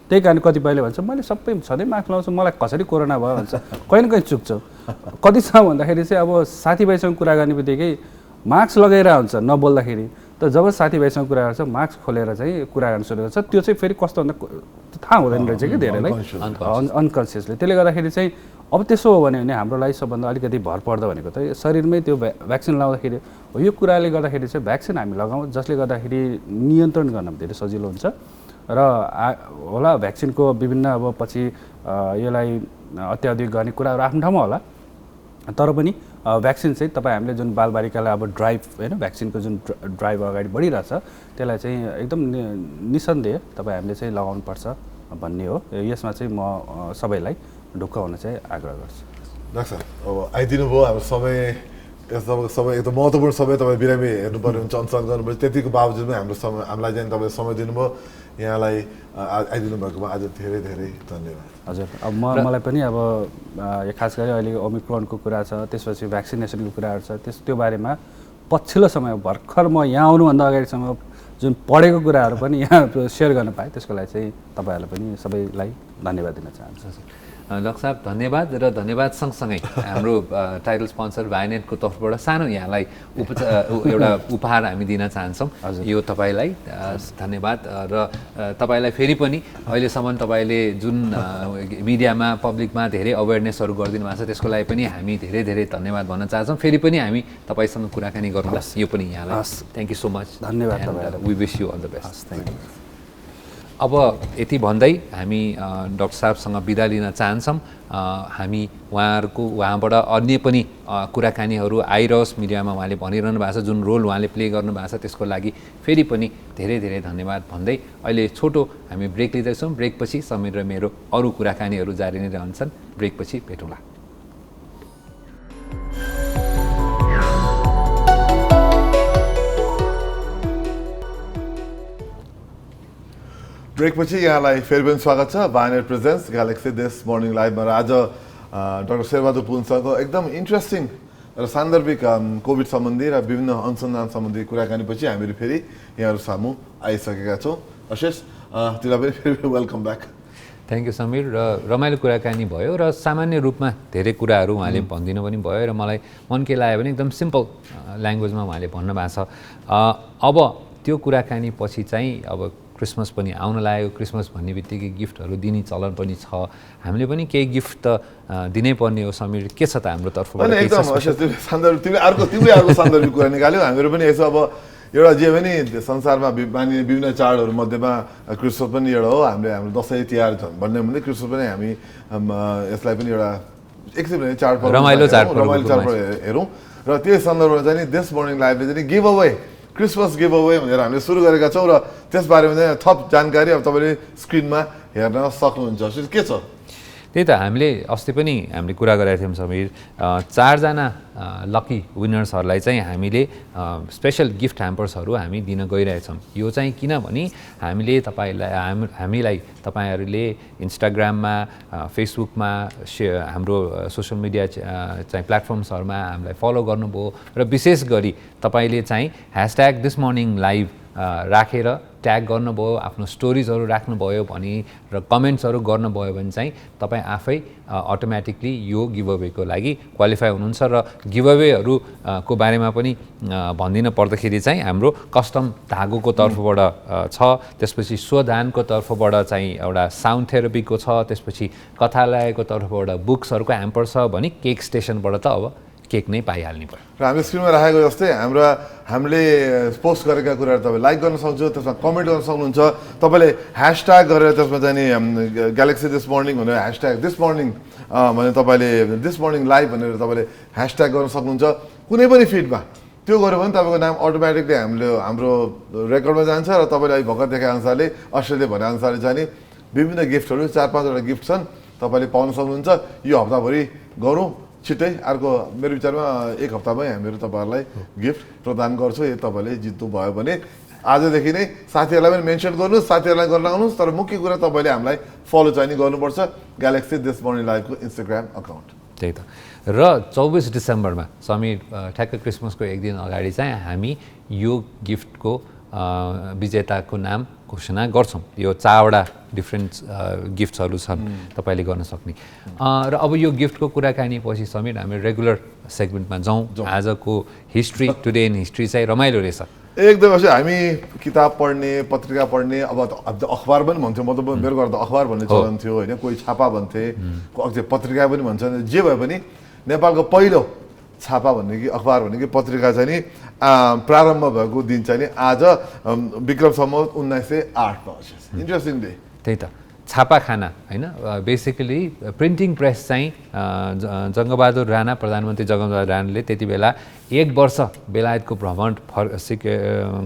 त्यही कारण कतिपयले भन्छ मैले सबै सधैँ मास्क लगाउँछु, मलाई कसरी कोरोना भयो भन्छ, कहीँ न कहीँ चुक्छौँ। कति छ भन्दाखेरि चाहिँ अब साथीभाइसँग कुरा गर्ने बित्तिकै मास्क लगाएर हुन्छ नबोल्दाखेरि, तर जब साथीभाइसँग कुरा गर्छ मास्क खोलेर चाहिँ कुरा गर्न सुरु गर्छ, त्यो चाहिँ फेरि कस्तो भन्दा थाहा हुँदैन रहेछ कि धेरैलाई अनकन्सियसली। त्यसले गर्दाखेरि चाहिँ अब त्यसो हो भने हाम्रो लागि सबभन्दा अलिकति भर पर्दो भनेको त शरीरमै त्यो भ्याक्सिन लगाउँदाखेरि हो। यो कुराले गर्दाखेरि चाहिँ भ्याक्सिन हामी लगाउँ, जसले गर्दाखेरि नियन्त्रण गर्न धेरै सजिलो हुन्छ र होला भ्याक्सिनको विभिन्न अब पछि यसलाई अत्याधिक गर्ने कुराहरू आफ्नो ठाउँमा होला, तर पनि भ्याक्सिन चाहिँ तपाईँ हामीले जुन बालबालिकालाई अब ड्राइभ होइन भ्याक्सिनको जुन ड्राइभ अगाडि बढिरहेछ त्यसलाई चाहिँ एकदम निसन्देह तपाईँ हामीले चाहिँ लगाउनुपर्छ भन्ने हो। यसमा चाहिँ म सबैलाई ढुक्क हुन चाहिँ आग्रह गर्छु। डाक्टर अब आइदिनु भयो, हाम्रो समय एकदम महत्त्वपूर्ण समय तपाईँ बिरामी हेर्नुपर्ने हुन्छ, अनुसन्धान गर्नुपर्छ, त्यतिको बावजुद पनि हामीलाई चाहिँ तपाईँले समय दिनुभयो। यहाँलाई आइदिनु भएकोमा आज धेरै धेरै धन्यवाद। हजुर, अब मलाई पनि अब खास गरी अहिले ओमिक्रोनको कुरा छ, त्यसपछि भ्याक्सिनेसनको कुराहरू छ, त्यो बारेमा पछिल्लो समय भर्खर म यहाँ आउनुभन्दा अगाडिसम्म जुन पढेको कुराहरू पनि यहाँ सेयर गर्न पाएँ, त्यसको लागि चाहिँ तपाईँहरूलाई पनि सबैलाई धन्यवाद दिन चाहन्छु। डाक्टर साहब धन्यवाद, र धन्यवाद सँगसँगै हाम्रो टाइटल स्पोन्सर भाइनेटको तर्फबाट सानो यहाँलाई एउटा उपहार हामी दिन चाहन्छौँ। यो तपाईँलाई धन्यवाद, र तपाईँलाई फेरि पनि अहिलेसम्म तपाईँले जुन मिडियामा पब्लिकमा धेरै अवेरनेसहरू गरिदिनु भएको छ त्यसको लागि पनि हामी धेरै धेरै धन्यवाद भन्न चाहन्छौँ। फेरि पनि हामी तपाईँसँग कुराकानी गरौँला, यो पनि यहाँलाई थ्याङ्क यू सो मच। धन्यवाद, we wish you all the best. Thank you. अब यति भन्दै हामी डाक्टर साहबसँग बिदा लिन चाहन्छौँ। हामी उहाँबाट अन्य पनि कुराकानीहरू आइरहोस्, मिडियामा उहाँले भनिरहनु भएको छ, जुन रोल उहाँले प्ले गर्नुभएको छ त्यसको लागि फेरि पनि धेरै धेरै धन्यवाद भन्दै अहिले छोटो हामी ब्रेक लिँदैछौँ। ब्रेकपछि समीर र मेरो अरू कुराकानीहरू जारी नै रहन्छन्। ब्रेकपछि भेटौँला। ब्रेकपछि यहाँलाई फेरि पनि स्वागत छ Vianet presents galaxy this morning लाइभमा। र आज डाक्टर शेरबहादुर पुनसँग एकदम इन्ट्रेस्टिङ र सान्दर्भिक कोभिड सम्बन्धी र विभिन्न अनुसन्धान सम्बन्धी कुराकानीपछि हामीहरू फेरि यहाँहरू सामु आइसकेका छौँ। अशेष तिमीलाई पनि फेरि welcome back. Thank you Samir. र रमाइलो कुराकानी भयो र सामान्य रूपमा धेरै कुराहरू उहाँले भनिदिनु पनि भयो र मलाई मन के लाग्यो भने एकदम सिम्पल ल्याङ्ग्वेजमा उहाँले भन्नुभएको छ। अब त्यो कुराकानी पछि चाहिँ अब क्रिसमस पनि आउन लाग्यो। क्रिसमस भन्ने बित्तिकै गिफ्टहरू दिने चलन पनि छ, हामीले पनि केही गिफ्ट त दिनै पर्ने हो। समीर के छ त हाम्रो तर्फबाट? एकदम तिमीले अर्को सान्दर्भिक कुरा निकाल्यौ। हामीहरू पनि यसो अब एउटा जे पनि संसारमा मानिने विभिन्न चाडहरू मध्येमा क्रिसमस पनि एउटा हो। हामीले हाम्रो दसैँ तिहार भन्ने भने क्रिसमस पनि हामी यसलाई पनि एउटा एकछिन चाडपर्व रमाइलो चाडपर्व हेरौँ। र त्यही सन्दर्भमा चाहिँ नि दिस मर्निङ लाइभले चाहिँ give away Christmas give away भनेर हामीले सुरु गरेका छौँ र त्यसबारेमा चाहिँ थप जानकारी अब तपाईँले स्क्रिनमा हेर्न सक्नुहुन्छ। के छ? त्यही त हामीले अस्ति पनि हामीले कुरा गरेका थियौँ समीर, 4 जना लकी विनर्सहरूलाई चाहिँ हामीले स्पेशल गिफ्ट ह्याम्पर्सहरू हामी दिन गइरहेछौँ। यो चाहिँ किनभने हामीलाई तपाईँहरूले इन्स्टाग्राममा, फेसबुकमा, हाम्रो सोसियल मिडिया चाहिँ प्लेटफर्म्सहरूमा हामीलाई फलो गर्नुभयो र विशेष गरी तपाईँले चाहिँ #thismorninglive राखेर ट्याग गर्नुभयो, आफ्नो स्टोरिजहरू राख्नुभयो भने र कमेन्ट्सहरू गर्नुभयो भने चाहिँ तपाईँ आफै अटोमेटिकली यो गिभअवेको लागि क्वालिफाई हुनुहुन्छ। र गिभअवेहरू को बारेमा पनि भनिदिन पर्दाखेरि चाहिँ हाम्रो कस्टम धागोको तर्फबाट छ, त्यसपछि स्वदानको तर्फबाट चाहिँ एउटा साउन्ड थेरापीको छ, त्यसपछि कथालयको तर्फबाट बुक्सहरूको ह्याम्पर छ भने केक स्टेसनबाट त अब केक नै पाइहाल्ने भयो। र हामीले स्क्रिनमा राखेको जस्तै हामीले पोस्ट गरेका कुराहरू तपाईँ लाइक गर्न सक्नुहुन्छ, त्यसमा कमेन्ट गर्न सक्नुहुन्छ। तपाईँले ह्यासट्याग गरेर त्यसमा चाहिँ नि ग्यालेक्सी दिस मर्निङ भनेर #this morning भने तपाईँले दिस मर्निङ लाइभ भनेर तपाईँले ह्यासट्याग गर्न सक्नुहुन्छ। कुनै पनि फिडमा त्यो गऱ्यो भने तपाईँको नाम अटोमेटिकली हाम्रो रेकर्डमा जान्छ र तपाईँले अहिले भर्खर देखाए अनुसारले अस्ट्रेलिया भने अनुसारले चाहिँ नि विभिन्न गिफ्टहरू 4-5वटा गिफ्ट छन्, तपाईँले पाउन सक्नुहुन्छ। यो हप्ताभरि गरौँ छिट्टै, अर्को मेरो विचारमा 1 हप्तामै हामीहरू तपाईँहरूलाई गिफ्ट प्रदान गर्छौँ। यदि तपाईँले जित्नु भयो भने आजदेखि नै साथीहरूलाई पनि मेन्सन गर्नुहोस्, साथीहरूलाई गर्न आउनुहोस्। तर मुख्य कुरा तपाईँले हामीलाई फलो चाहिँ नि गर्नुपर्छ, ग्यालेक्सी दिस मर्निङ लाइभको इन्स्टाग्राम अकाउन्ट। त्यही त। र 24 डिसेम्बरमा समीर ठ्याक्क क्रिसमसको 1 दिन अगाडि चाहिँ हामी यो गिफ्टको विजेताको नाम घोषणा गर्छौँ। यो 4वटा डिफ्रेन्ट गिफ्ट्सहरू छन् तपाईँले गर्न सक्ने। र अब यो गिफ्टको कुराकानी पछि समीर हामी रेगुलर सेगमेन्टमा जाउँ। आजको हिस्ट्री, टुडे इन हिस्ट्री चाहिँ रमाइलो रहेछ एकदम। हामी किताब पढ्ने, पत्रिका पढ्ने, अब अखबार पनि भन्थ्यो, म त मेरो घर त अखबार भन्ने चलन थियो होइन, कोही छापा भन्थे, अझै पत्रिका पनि भन्छन्। जे भए पनि नेपालको पहिलो छापा भन्ने कि अखबार भन्ने कि पत्रिका चाहिँ नि प्रारम्भ भएको दिन चाहिँ नि आज विक्रम सम्वत 1908 मा। Interesting day. त्यही त। छापाखाना होइन, बेसिकली प्रिन्टिङ प्रेस चाहिँ जङ्गबहादुर राणा, प्रधानमन्त्री जङ्गबहादुर राणाले त्यति बेला 1 वर्ष बेलायतको भ्रमण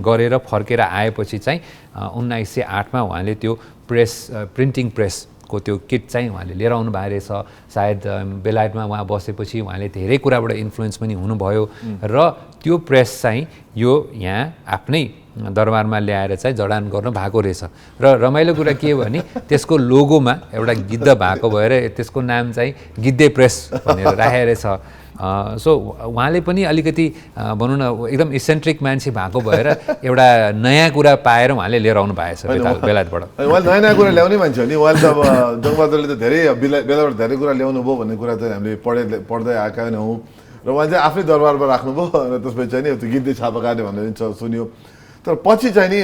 गरेर फर्केर आएपछि चाहिँ 1908 मा उहाँले त्यो प्रिन्टिङ प्रेसको त्यो किट चाहिँ उहाँले लिएर आउनु भएको रहेछ। सायद बेलायतमा उहाँ बसेपछि उहाँले धेरै कुराबाट इन्फ्लुएन्स पनि हुनुभयो र त्यो प्रेस चाहिँ यो यहाँ आफ्नै दरबारमा ल्याएर चाहिँ जडान गर्नु भएको रहेछ। र रमाइलो कुरा के हो भने त्यसको लोगोमा एउटा गिद्ध भएको भएर त्यसको नाम चाहिँ गिद्धे प्रेस भनेर राखेको रहेछ। सो उहाँले पनि अलिकति भनौँ न एकदम इसेन्ट्रिक मान्छे भएको भएर एउटा नयाँ कुरा पाएर उहाँले लिएर आउनु भएको छ बेलायतबाट। उहाँले नयाँ कुरा ल्याउने मान्छे हो नि, उहाँले त अब जङ्गबहादुरले त धेरै बेलायतबाट धेरै कुरा ल्याउनु भयो भन्ने कुरा चाहिँ हामीले पढ्दै आएका नै हौँ। र उहाँ चाहिँ आफ्नै दरबारमा राख्नुभयो र त्यसपछि चाहिँ नि त्यो गिद्धे छापाखाने भनेर सुन्यो। तर पछि चाहिँ नि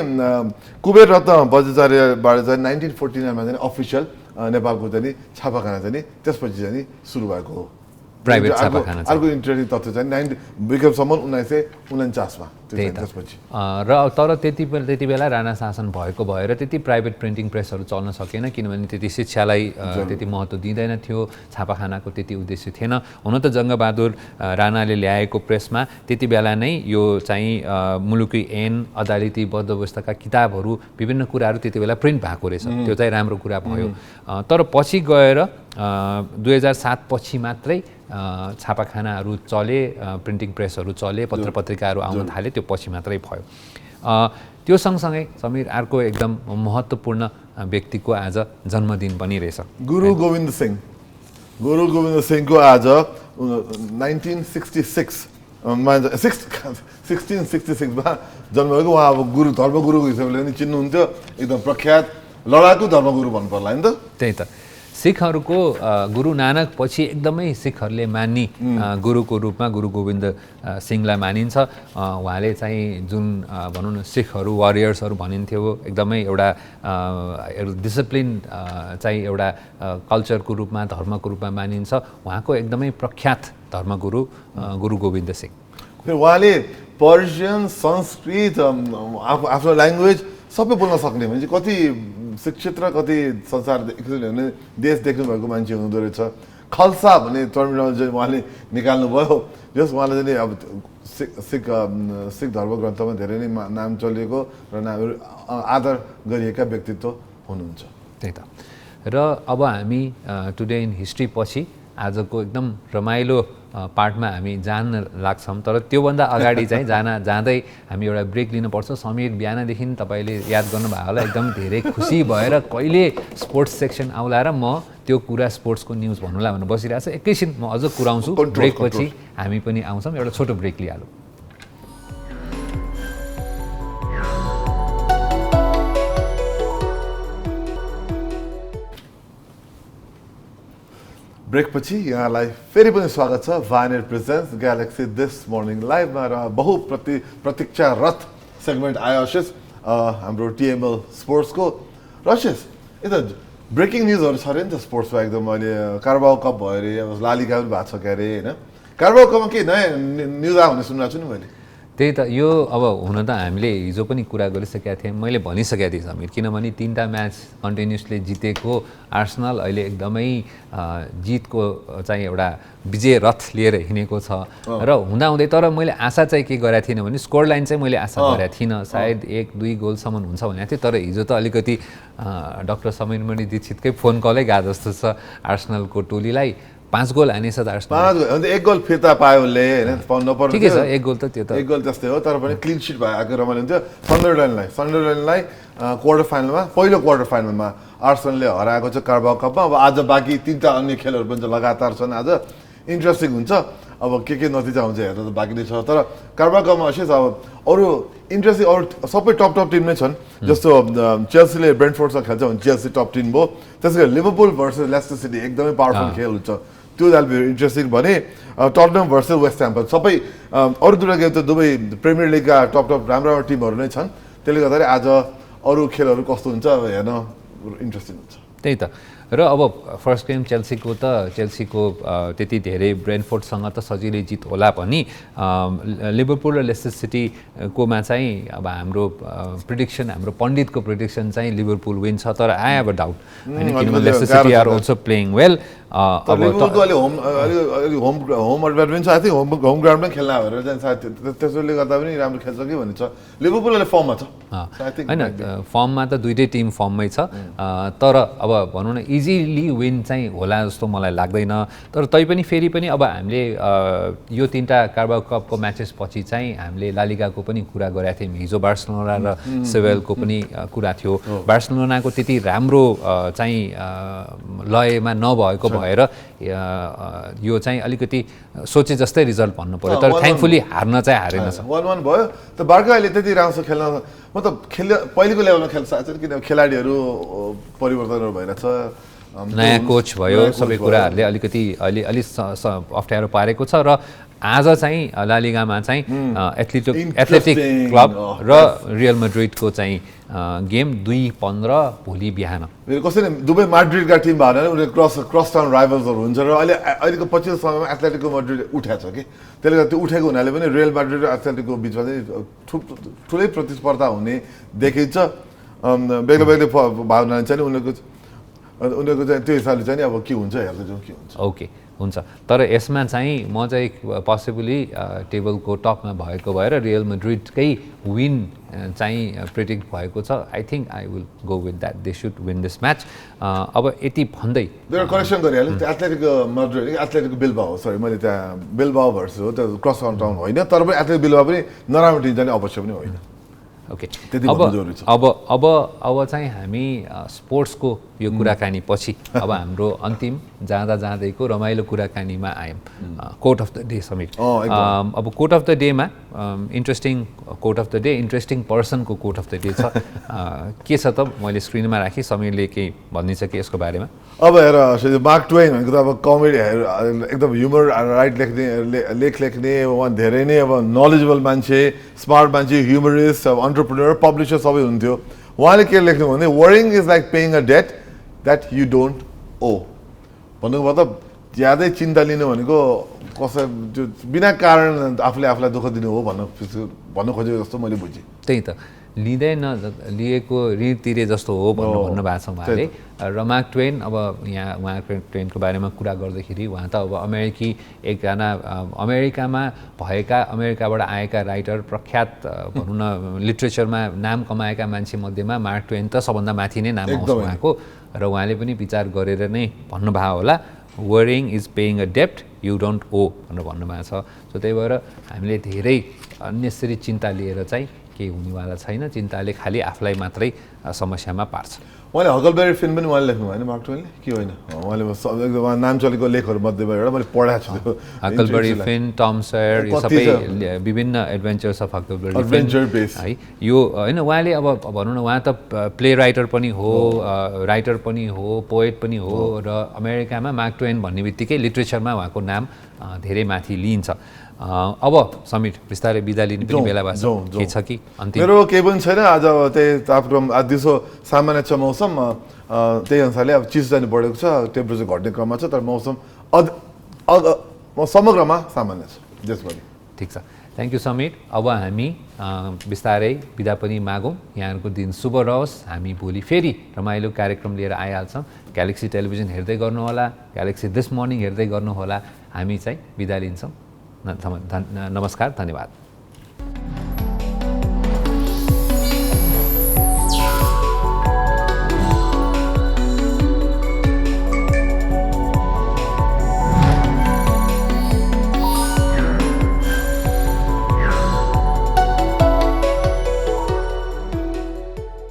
कुबेर रत्न बज्राचार्यबाट चाहिँ 1949 मा चाहिँ अफिसियल नेपालको चाहिँ नि छापाखाना चाहिँ नि त्यसपछि चाहिँ नि सुरु भएको हो। प्राइभेट छापाखाना। अर्को इन्ट्रेस्टिङ तथ्य चाहिँ विक्रम सम्वत 1949 मा त्यसपछि। र तर त्यति बेला राणा शासन भएको भएर त्यति प्राइभेट प्रिन्टिङ प्रेसहरू चल्न सकेन, किनभने त्यति शिक्षालाई त्यति महत्त्व दिँदैन थियो, छापाखानाको त्यति उद्देश्य थिएन। हुन त जङ्गबहादुर राणाले ल्याएको प्रेसमा त्यति बेला नै यो चाहिँ मुलुकी ऐन, अदालती बन्दोबस्तका किताबहरू, विभिन्न कुराहरू त्यति बेला प्रिन्ट भएको रहेछ। त्यो चाहिँ राम्रो कुरा भयो। तर पछि गएर 2007 पछि मात्रै छापाखानाहरू चले, प्रिन्टिङ प्रेसहरू चले, पत्र पत्रिकाहरू आउन थाले, त्यो पछि मात्रै भयो। त्यो सँगसँगै समीर अर्को एकदम महत्त्वपूर्ण व्यक्तिको आज जन्मदिन पनि रहेछ, गुरु गोविन्द सिंह। गुरु गोविन्द सिंहको आज 1666 मा जन्म भएको। उहाँ अब गुरु, धर्मगुरुको हिसाबले पनि चिन्नुहुन्थ्यो, एकदम प्रख्यात लडाकु धर्मगुरु भन्नु पर्ला होइन त। त्यही त। सिखहरूको गुरु नानक पछि एकदमै सिखहरूले मान्ने गुरुको रूपमा गुरु गोविन्द सिंहलाई मानिन्छ। उहाँले चाहिँ जुन भनौँ न सिखहरू वारियर्सहरू भनिन्थ्यो, एकदमै एउटा डिसिप्लिन चाहिँ एउटा कल्चरको रूपमा, धर्मको रूपमा मानिन्छ। उहाँको एकदमै प्रख्यात धर्मगुरु गुरु गोविन्द सिंह। उहाँले पर्सियन, संस्कृत, आफ्नो ल्याङ्ग्वेज सबै बोल्न सक्ने मान्छे, कति शिक्षित र कति संसार देश देख्नु भएको मान्छे हुँदो रहेछ। खल्सा भन्ने टर्मिनोलोजी उहाँले निकाल्नु भयो, जस उहाँले चाहिँ अब सिख धर्म ग्रन्थमा धेरै नै नाम चलेको र आदर गरिएका व्यक्तित्व हुनुहुन्छ। त्यही त। र अब हामी टुडे इन हिस्ट्री पछि आजको एकदम रमाइलो पार्टमा हामी जान्न लाग्छौँ तर त्योभन्दा अगाडि चाहिँ जाँदै हामी एउटा ब्रेक लिनुपर्छ। समीर बिहानदेखि तपाईँले याद गर्नुभयो होला एकदम धेरै खुसी भएर कहिले स्पोर्ट्स सेक्सन आउला र म त्यो कुरा स्पोर्ट्सको न्युज भन्नुलाई भनेर बसिरहेको छ। एकैछिन म अझ कुराउँछु, ब्रेकपछि हामी पनि आउँछौँ। एउटा छोटो ब्रेक लिइहालौँ। ब्रेकपछि यहाँलाई फेरि पनि स्वागत छ वायनेट प्रेजेन्ट्स ग्यालेक्सी दिस मर्निङ लाइभमा र प्रतीक्षारत सेगमेन्ट आयो अशेष हाम्रो टिएमएल स्पोर्ट्सको। र अशेष यता ब्रेकिङ न्युजहरू छ अरे नि त स्पोर्ट्समा एकदम अहिले कार्बाओ कप भयो अरे, अब लालिगा पनि भएको छ के अरे होइन। कार्बाओ कपमा के नयाँ न्युज आयो भने सुनेको छु नि मैले। त्यही त यो अब हुन त हामीले हिजो पनि कुरा गरिसकेका थियौँ, मैले भनिसकेको थिएँ समीर, किनभने 3टा म्याच कन्टिन्युसली जितेको आर्सेनल अहिले एकदमै जितको चाहिँ एउटा विजय रथ लिएर हिँडेको छ र हुँदाहुँदै तर मैले आशा चाहिँ के गरेको थिइनँ भने स्कोर लाइन चाहिँ मैले आशा गरेको थिइनँ, सायद 1-2 गोलसम्म हुन्छ भनेको थिएँ। तर हिजो त अलिकति डाक्टर समीरमणि दीक्षितकै फोन कलै गएको जस्तो छ आर्सेनलको टोलीलाई। 5 गोल हानेछ त आर्सेनल। 5 गोल अन्त 1 गोल फिर्ता पायो उसले होइन, पाउनु नपर्ने ठिकै छ, 1 गोल त त्यो त 1 गोल जस्तै हो तर पनि क्लिन सिट भएको रमाइलो हुन्थ्यो। सन्डरल्यान्डलाई क्वार्टर फाइनलमा पहिलो क्वार्टर फाइनलमा आर्सेनलले हराएको छ कार्बाओ कपमा। अब आज बाँकी 3टा अन्य खेलहरू पनि लगातार छन्, आज इन्ट्रेस्टिङ हुन्छ। अब के नतिजा हुन्छ हेर्दा त बाँकी नै छ। तर कार्बाओ कपमा अवश्य अब अरू इन्ट्रेस्टिङ अरू सबै टप टिम नै छन्। जस्तो चेल्सीले ब्रेन्टफोर्डसँग खेल्छ भने चेल्सी टप टिम भयो। त्यसै गरी लिभरपुल भर्सेस लेस्टर सिटी एकदमै पावरफुल खेल हुन्छ, त्यो द्याट बी इन्ट्रेस्टिङ। भने टटनम भर्सेस वेस्ट ह्याम सबै अरू दुईवटा गेम त दुवै प्रिमियर लिगका टप राम्रो टिमहरू नै छन्। त्यसले गर्दाखेरि आज अरू खेलहरू कस्तो हुन्छ अब हेर्न इन्ट्रेस्टिङ हुन्छ। त्यही त र अब फर्स्ट गेम चेल्सीको त्यति धेरै ब्रेन्टफोर्डसँग त सजिलै जित होला पनि। लिभरपुल र लेस्टर सिटीकोमा चाहिँ अब हाम्रो प्रिडिक्सन, हाम्रो पण्डितको प्रिडिक्सन चाहिँ लिभरपुल विन छ। तर आई हेभ अ डाउट होइन, किनभने Leicester City are also playing well. अब लिभरपुलको अलि होम एडभान्टेज छ। आई थिङ्क होम ग्राउन्डमै खेल्न भनेर चाहिँ सायद त्यसैले गर्दा पनि राम्रो खेल्छ कि भन्ने छ। लिभरपुल अहिले फर्ममा छ होइन, फर्ममा त दुइटै टिम फर्ममै छ। तर अब भनौँ न इजिली विन चाहिँ होला जस्तो मलाई लाग्दैन। तर तैपनि फेरि पनि अब हामीले यो 3टा कार्बाओ कपको म्याचेस पछि चाहिँ हामीले लालिगाको पनि कुरा गरेका थियौँ। हिजो बार्सिलोना र सेभेलको पनि कुरा थियो। बार्सिलोनाको त्यति राम्रो चाहिँ लयमा नभएको भएर यो चाहिँ अलिकति सोचे जस्तै रिजल्ट भन्नु पर्यो। तर थ्याङ्कफुली हार्न चाहिँ हारेनछ। 1-1 भयो त। बार्का अहिले त्यति राम्रो खेल्न मतलब पहिलेको लेभलमा खेल्छ किन खेलाडीहरू परिवर्तनहरू भइरहेछ, नयाँ कोच भयो, सबै कुराहरूले अलिकति अलि अप्ठ्यारो पारेको छ। र आज चाहिँ लालिगामा चाहिँ एथलेटिक क्लब र रियल मैड्रिडको चाहिँ गेम 2-15 भोलि बिहान। कसैले दुवै माड्रिडका टिम भएर उनीहरू क्रस टाउन राइभल्सहरू हुन्छ र अहिलेको पछिल्लो समयमा एथलेटिकको माड्रिड उठाएको छ कि त्यसले गर्दा त्यो उठेको हुनाले पनि रियल माड्रिड र एथलेटिकको बिचमा चाहिँ ठुलै प्रतिस्पर्धा हुने देखिन्छ। बेग्लै भावना चाहिँ उनीहरूको चाहिँ त्यो हिसाबले चाहिँ अब के हुन्छ हेर्दै जाउँ के हुन्छ। ओके हुन्छ। तर यसमा चाहिँ म चाहिँ पोसिबली टेबलको टपमा भएको भएर रियल मैड्रिडकै विन चाहिँ प्रेडिक्ट भएको छ। I think I will go with that, they should win this match. अब यति भन्दै करेक्सन गरिहालेँ, त्यो एथलेटिकको माड्रिड एथलेटिकको बिल्बाओ सरी मैले त्यहाँ बिल्बाओ भर्सेस हो, त्यो क्रस टाउन होइन। तर पनि एथलेटिक बिल्बाओ पनि नराम्रो टिम जाने अवश्य पनि होइन। ओके अब चाहिँ हामी स्पोर्ट्सको यो कुराकानी पछि अब हाम्रो अन्तिम जाँदैको रमाइलो कुराकानीमा आयौँ। Quote of the day Sameer. अब कोट अफ द डेमा interesting quote of the day, interesting पर्सनको कोट अफ द डे छ। के छ त मैले स्क्रिनमा राखेँ, समीरले केही भनिदिन्छ कि यसको बारेमा? अब हेर मार्क ट्वेन भनेको त अब कमेडी एकदम ह्युमर राइट लेख लेख्ने उहाँ धेरै नै अब नलेजेबल मान्छे, स्मार्ट मान्छे, ह्युमरिस्ट, अब एन्टरप्रेन्योर, पब्लिसर सबै हुन्थ्यो। उहाँले के लेख्नु भने worrying is like paying a debt that you don't owe भन्नुको मतलब ज्यादै चिन्ता लिनु भनेको कसै त्यो बिना कारण आफूलाई दुःख दिनु हो भन्नु खोजेको जस्तो मैले बुझेँ। त्यही त लिएको ऋण तिरे जस्तो हो भन्नुभएको छ उहाँले। र मार्क ट्वेन, अब यहाँ मार्क ट्वेनको बारेमा कुरा गर्दाखेरि उहाँ त अब एकजना अमेरिकामा अमेरिकाबाट आएका राइटर, प्रख्यात भनौँ न लिट्रेचरमा नाम कमाएका मान्छे मध्येमा मार्क ट्वेन त सबभन्दा माथि नै नाम आउँछ उहाँको। र उहाँले पनि विचार गरेर नै भन्नुभयो होला, वरिङ इज पेइङ अ डेप्ट यु डोन्ट ओ भनेर भन्नुभएको छ। सो त्यही भएर हामीले धेरै अन्यसरी चिन्ता लिएर चाहिँ केही हुनेवाला छैन। चिन्ताले खालि आफूलाई मात्रै समस्यामा पार्छ। उहाँले हकलबेरी फिन पनि उहाँले लेख्नु भएन मार्क ट्वेनले कि होइन? उहाँले एकदम नाम चलेको लेखहरू मध्येमा एउटा मैले पढाएको छु त्यो हकलबेरी फिन, टम सयर, यो सबै विभिन्न एडभेन्चर्स अफ हकलबेरी बेस है। यो होइन उहाँले अब भनौँ न उहाँ त प्ले राइटर पनि हो, राइटर पनि हो, पोएट पनि हो। र अमेरिकामा मार्क ट्वेन भन्ने बित्तिकै लिट्रेचरमा उहाँको नाम धेरै माथि लिइन्छ। अब समीर बिस्तारै बिदा लिने पनि बेला भएको छ कि अन्तिम? मेरो केही पनि छैन। आज त्यही तापक्रम आज दिउँसो सामान्य छ मौसम, त्यही अनुसारले अब चिसो जाने बढेको छ, टेम्परेचर घट्ने क्रममा छ, तर मौसम समग्रमा सामान्य छ देशभरि। ठिक छ, थ्याङ्क यू समीर। अब हामी बिस्तारै बिदा पनि मागौँ। यहाँहरूको दिन शुभ रहोस्। हामी भोलि फेरि रमाइलो कार्यक्रम लिएर आइहाल्छौँ। ग्यालेक्सी टेलिभिजन हेर्दै गर्नुहोला, ग्यालेक्सी दिस मर्निङ हेर्दै गर्नुहोला। हामी चाहिँ बिदा लिन्छौँ। नमस्कार, धन्यवाद।